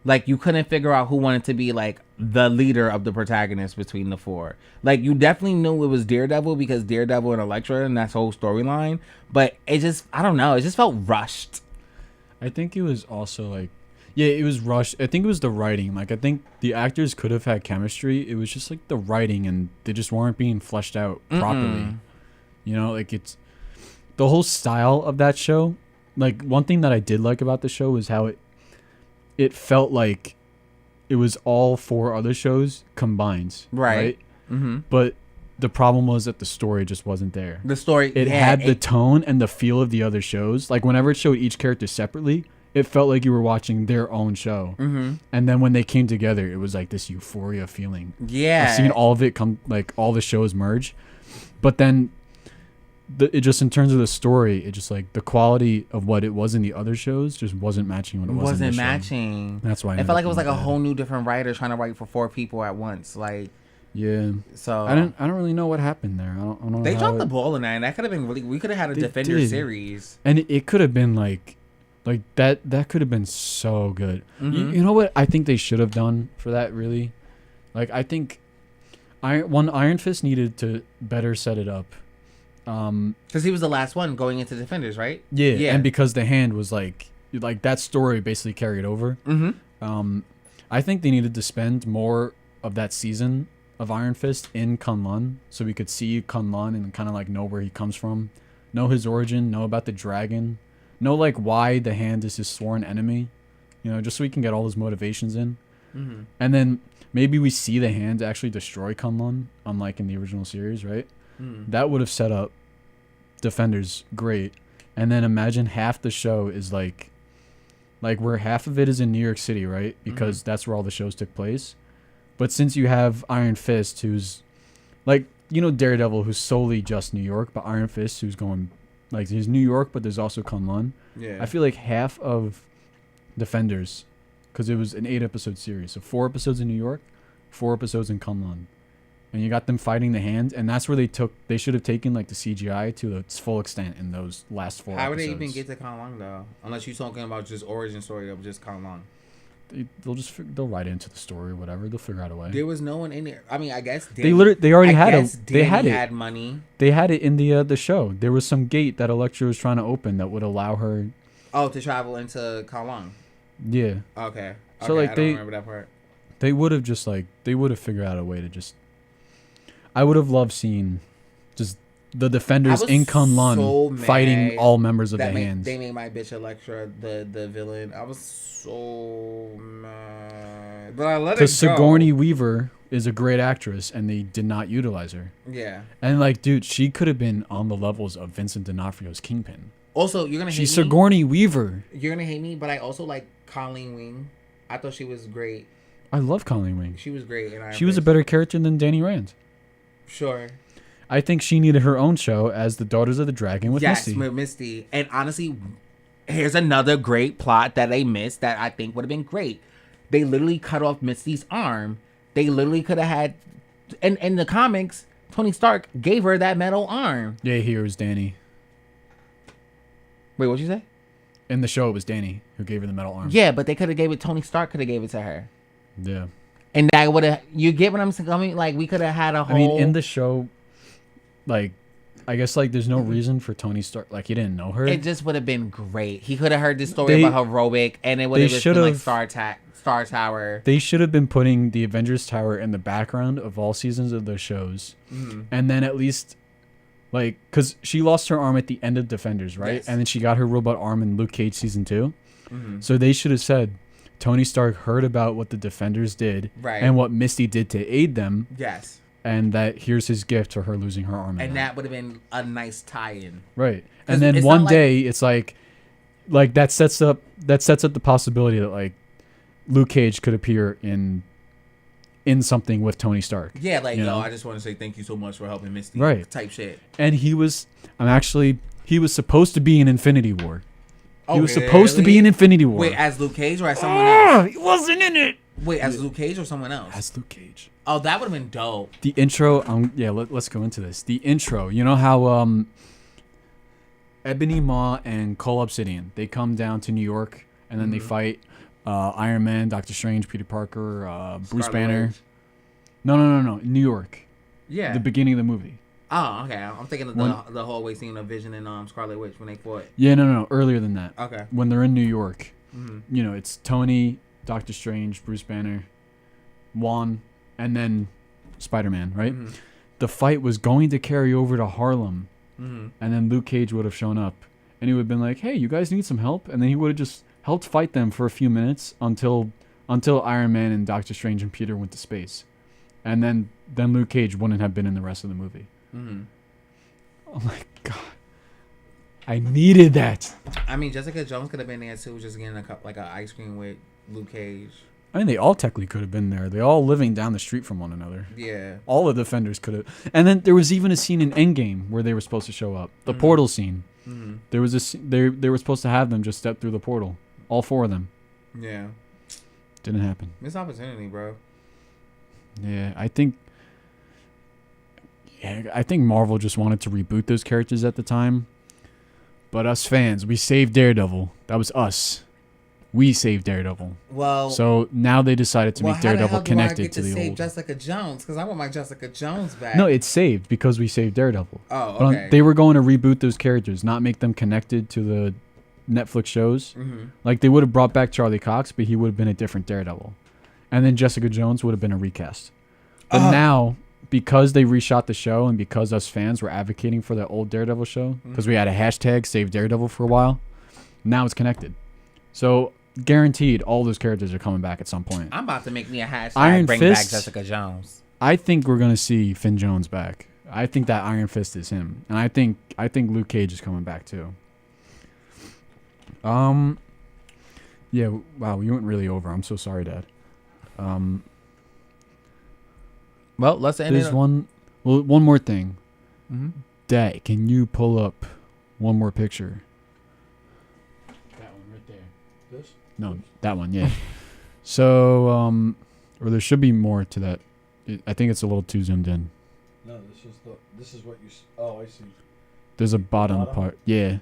Like you couldn't figure out who wanted to be like the leader of the protagonist between the 4. Like you definitely knew it was Daredevil because Daredevil and Elektra and that whole storyline. But it just, I don't know. It just felt rushed. I think it was also like, yeah, it was rushed. I think it was the writing. Like, I think the actors could have had chemistry. It was just like the writing, and they just weren't being fleshed out properly. You know, like it's the whole style of that show. Like, one thing that I did like about the show was how it felt like it was all 4 other shows combined. Right? Mm-hmm. But the problem was that the story just wasn't there. The story, it had the tone and the feel of the other shows. Like, whenever it showed each character separately, it felt like you were watching their own show. Mm-hmm. And then when they came together, it was like this euphoria feeling. Yeah. I've seen all of it come, like all the shows merge. But then it just in terms of the story, it just like the quality of what it was in the other shows just wasn't matching what it was in wasn't this show. matching. That's why It felt like it was like a whole new different writer trying to write for 4 people at once. Like, yeah. so I don't really know what happened there. I don't know. they how dropped the it- ball in that, and that could have been really. We could have had a They Defender did. series. And it could have been like that could have been so good. Mhm. You know what I think they should have done for that, really? Like, I think Iron Fist needed to better set it up. Because he was the last one going into Defenders, right? Yeah, Yeah. and because the hand was like that story basically carried over. Mm-hmm. I think they needed to spend more of that season of Iron Fist in Kunlun, so we could see Kunlun and kind of like know where he comes from, know his origin, know about the dragon, know like why the hand is his sworn enemy, you know, just so we can get all his motivations in. Mm-hmm. And then maybe we see the hand actually destroy Kunlun, unlike in the original series, right? Mm-hmm. That would have set up Defenders great. And then imagine half the show is like where half of it is in New York City, right? Because that's where all the shows took place. But since you have Iron Fist, who's like, you know, Daredevil, who's solely just New York, but Iron Fist, who's going like, there's New York, but there's also Kunlun. Yeah. I feel like half of Defenders, because it was an 8-episode series, so 4 episodes in New York, 4 episodes in Kunlun. And you got them fighting the hand, and that's where they should have taken like the CGI to its full extent in those last 4 How would episodes. they even get to Kong Long though? Unless you're talking about just origin story of just Kong Long. They'll write into the story or whatever. They'll figure out a way. There was no one in there. I mean, I guess They already had it. They had it. Had money. They had it in the show. There was some gate that Elektra was trying to open that would allow her. Oh, to travel into Kong Long. Yeah. Okay. So, like, I don't they- remember that part. They would have just like figured out a way to just. I would have loved seeing, just the Defenders I was in Kunlun so mad fighting all members of the That hands. they made my bitch Elektra the villain. I was so mad, but I let it go. Because Sigourney Weaver is a great actress, and they did not utilize her. Yeah. And like, dude, she could have been on the levels of Vincent D'Onofrio's Kingpin. Also, you're gonna hate She's me. Sigourney Weaver. You're gonna hate me, but I also like Colleen Wing. I thought she was great. I love Colleen Wing. She was great, and She was a better character than Danny Rand. Sure. I think she needed her own show as the Daughters of the Dragon with Yes, Misty. with Misty. And honestly, here's another great plot that they missed that I think would have been great. They literally cut off Misty's arm. They literally could have had, and in the comics, Tony Stark gave her that metal arm. Yeah, here was Danny. Wait, what'd you say? In the show, it was Danny who gave her the metal arm. Yeah, but they could have gave it. Tony Stark could have gave it to her, Yeah. and that would have. You get what I'm saying? I mean, like we could have had a whole. I mean, in the show, like, I guess like there's no reason for Tony Stark. Like, he didn't know her. It just would have been great. He could have heard this story They- about heroic, and it would have they just been like should've- Star Tower. They should have been putting the Avengers Tower in the background of all seasons of those shows, and then at least, like, because she lost her arm at the end of Defenders, right? Yes. And then she got her robot arm in Luke Cage season 2. So they should have said, Tony Stark heard about what the Defenders did, Right. and what Misty did to aid them, Yes. and that here's his gift to her losing her arm. And that would have been a nice tie-in. Right. 'Cause And then it's one not like- day it's like that sets up the possibility that like Luke Cage could appear in something with Tony Stark. Yeah, like, You yo, know? I just want to say thank you so much for helping Misty. Right. Type shit. And he was supposed to be in Infinity War. He Oh, was supposed to be really? in Infinity War. Wait, as Luke Cage or as someone else? He wasn't in it. Wait, as Luke Cage or someone else? As Luke Cage. Oh, that would have been dope. The intro, let's go into this. The intro, you know how Ebony Maw and Cole Obsidian, they come down to New York and then they fight Iron Man, Doctor Strange, Peter Parker, Bruce Scarlet Banner. Witch. No, New York. Yeah. The beginning of the movie. Oh, okay. I'm thinking of the hallway scene of Vision and Scarlet Witch when they fought. Yeah, no, earlier than that. Okay. When they're in New York, Mhm. you know, it's Tony, Doctor Strange, Bruce Banner, Juan, and then Spider-Man, right? Mhm. The fight was going to carry over to Harlem, Mhm. and then Luke Cage would have shown up, and he would have been like, "Hey, you guys need some help?" And then he would have just helped fight them for a few minutes until Iron Man and Doctor Strange and Peter went to space, and then Luke Cage wouldn't have been in the rest of the movie. Mhm. Oh my god, I needed that. I mean, Jessica Jones could have been there too, just getting a cup like an ice cream with Luke Cage. I mean, they all technically could have been there. They all living down the street from one another. Yeah. All of the Defenders could have. And then there was even a scene in Endgame where they were supposed to show up. The portal scene. Mm-hmm. There was they were supposed to have them just step through the portal. All 4 of them. Yeah. Didn't happen. Missed opportunity, bro. Yeah, I think Marvel just wanted to reboot those characters at the time. But us fans, we saved Daredevil. That was us. We saved Daredevil. Well, So now they decided to make Daredevil connected to the save old. Jessica Jones? Because I want my Jessica Jones back. No, it's saved because we saved Daredevil. Oh, But okay. they were going to reboot those characters, not make them connected to the Netflix shows. Mm-hmm. Like they would have brought back Charlie Cox, but he would have been a different Daredevil. And then Jessica Jones would have been a recast. But now, because they reshot the show and because us fans were advocating for that old Daredevil show, because we had a hashtag Save Daredevil for a while, now it's connected. So guaranteed all those characters are coming back at some point. I'm about to make me a hashtag Iron bring Fist? back Jessica Jones. I think we're gonna see Finn Jones back. I think that Iron Fist is him. And I think Luke Cage is coming back too. Yeah, wow, we went really over. I'm so sorry, Dad. Well, let's end There's it. one more thing. Mm-hmm. Dad, can you pull up one more picture? That one right there. This? No, that one, yeah. So, or there should be more to that. I think it's a little too zoomed in. No, this is what you. Oh, I see. There's a bottom Bottom? part. Yeah.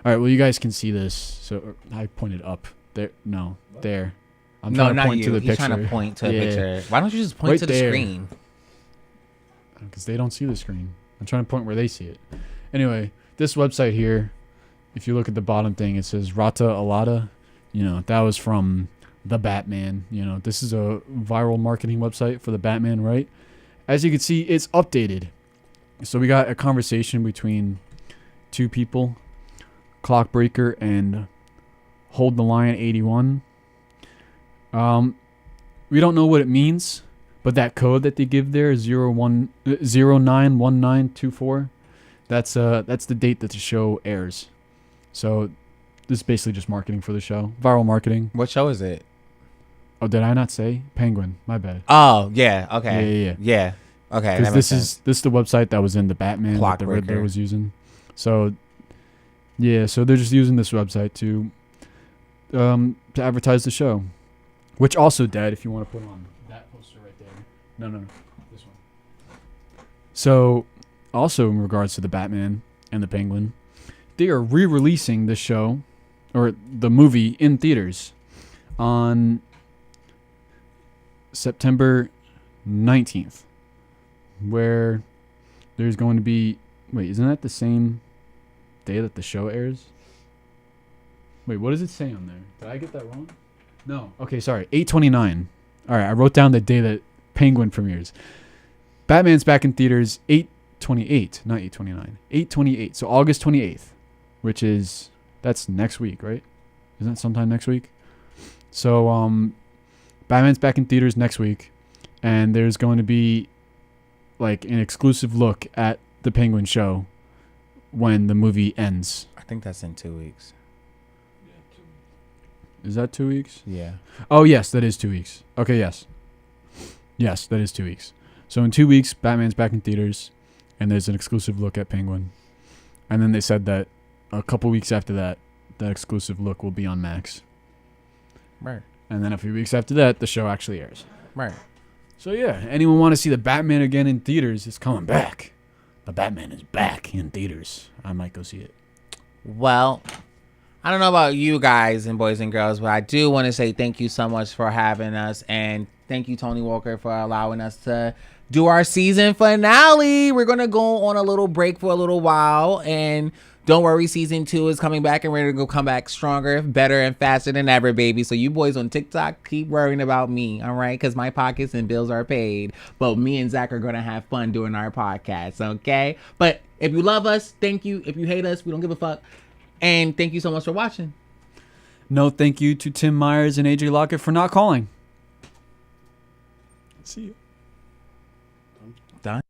All right, well, you guys can see this. So I pointed up. There. No, What? there. I'm No, trying to not point you. to the He's picture. trying to point to a Yeah. picture. Why don't you just point Right to the there. screen? Because they don't see the screen. I'm trying to point where they see it. Anyway, this website here, if you look at the bottom thing, it says Rata Alada. You know, that was from the Batman. You know, this is a viral marketing website for the Batman, right? As you can see, it's updated. So we got a conversation between 2 people, Clockbreaker and Hold the Line 81. We don't know what it means. But that code that they give there is 091924. That's the date that the show airs. So this is basically just marketing for the show. Viral marketing. What show is it? Oh, did I not say? Penguin. My bad. Oh, yeah. Okay. Yeah. Yeah. Okay. Because that makes this sense. is the website that was in the Batman that the Riddler Clockbreaker. was using. So yeah, so they're just using this website to advertise the show. Which also, Dad, if you want to put on that poster right there. No, this one. So, also in regards to the Batman and the Penguin, they are re-releasing the show, or the movie, in theaters on September 19th, where there's going to be... Wait, isn't that the same day that the show airs? Wait, what does it say on there? Did I get that wrong? No. Okay, sorry. 8/29. All right, I wrote down the day that Penguin premieres. Batman's back in theaters 8/28, not 8/29. 8/28. So August 28th, which is that's next week, right? Isn't that sometime next week? So Batman's back in theaters next week, and there's going to be like an exclusive look at the Penguin show when the movie ends. I think that's in 2 weeks. Is that 2 weeks? Yeah. Oh, yes, that is 2 weeks. Okay, yes. Yes, that is 2 weeks. So in 2 weeks, Batman's back in theaters, and there's an exclusive look at Penguin. And then they said that a couple weeks after that, that exclusive look will be on Max. Right. And then a few weeks after that, the show actually airs. Right. So yeah, anyone want to see the Batman again in theaters, it's coming back. The Batman is back in theaters. I might go see it. Well, I don't know about you guys and boys and girls, but I do want to say thank you so much for having us. And thank you, Tony Walker, for allowing us to do our season finale. We're going to go on a little break for a little while. And don't worry, season 2 is coming back and we're going to come back stronger, better, and faster than ever, baby. So you boys on TikTok, keep worrying about me, all right? Because my pockets and bills are paid. But me and Zach are going to have fun doing our podcast, okay? But if you love us, thank you. If you hate us, we don't give a fuck. And thank you so much for watching. No thank you to Tim Myers and AJ Lockett for not calling. See you. Done.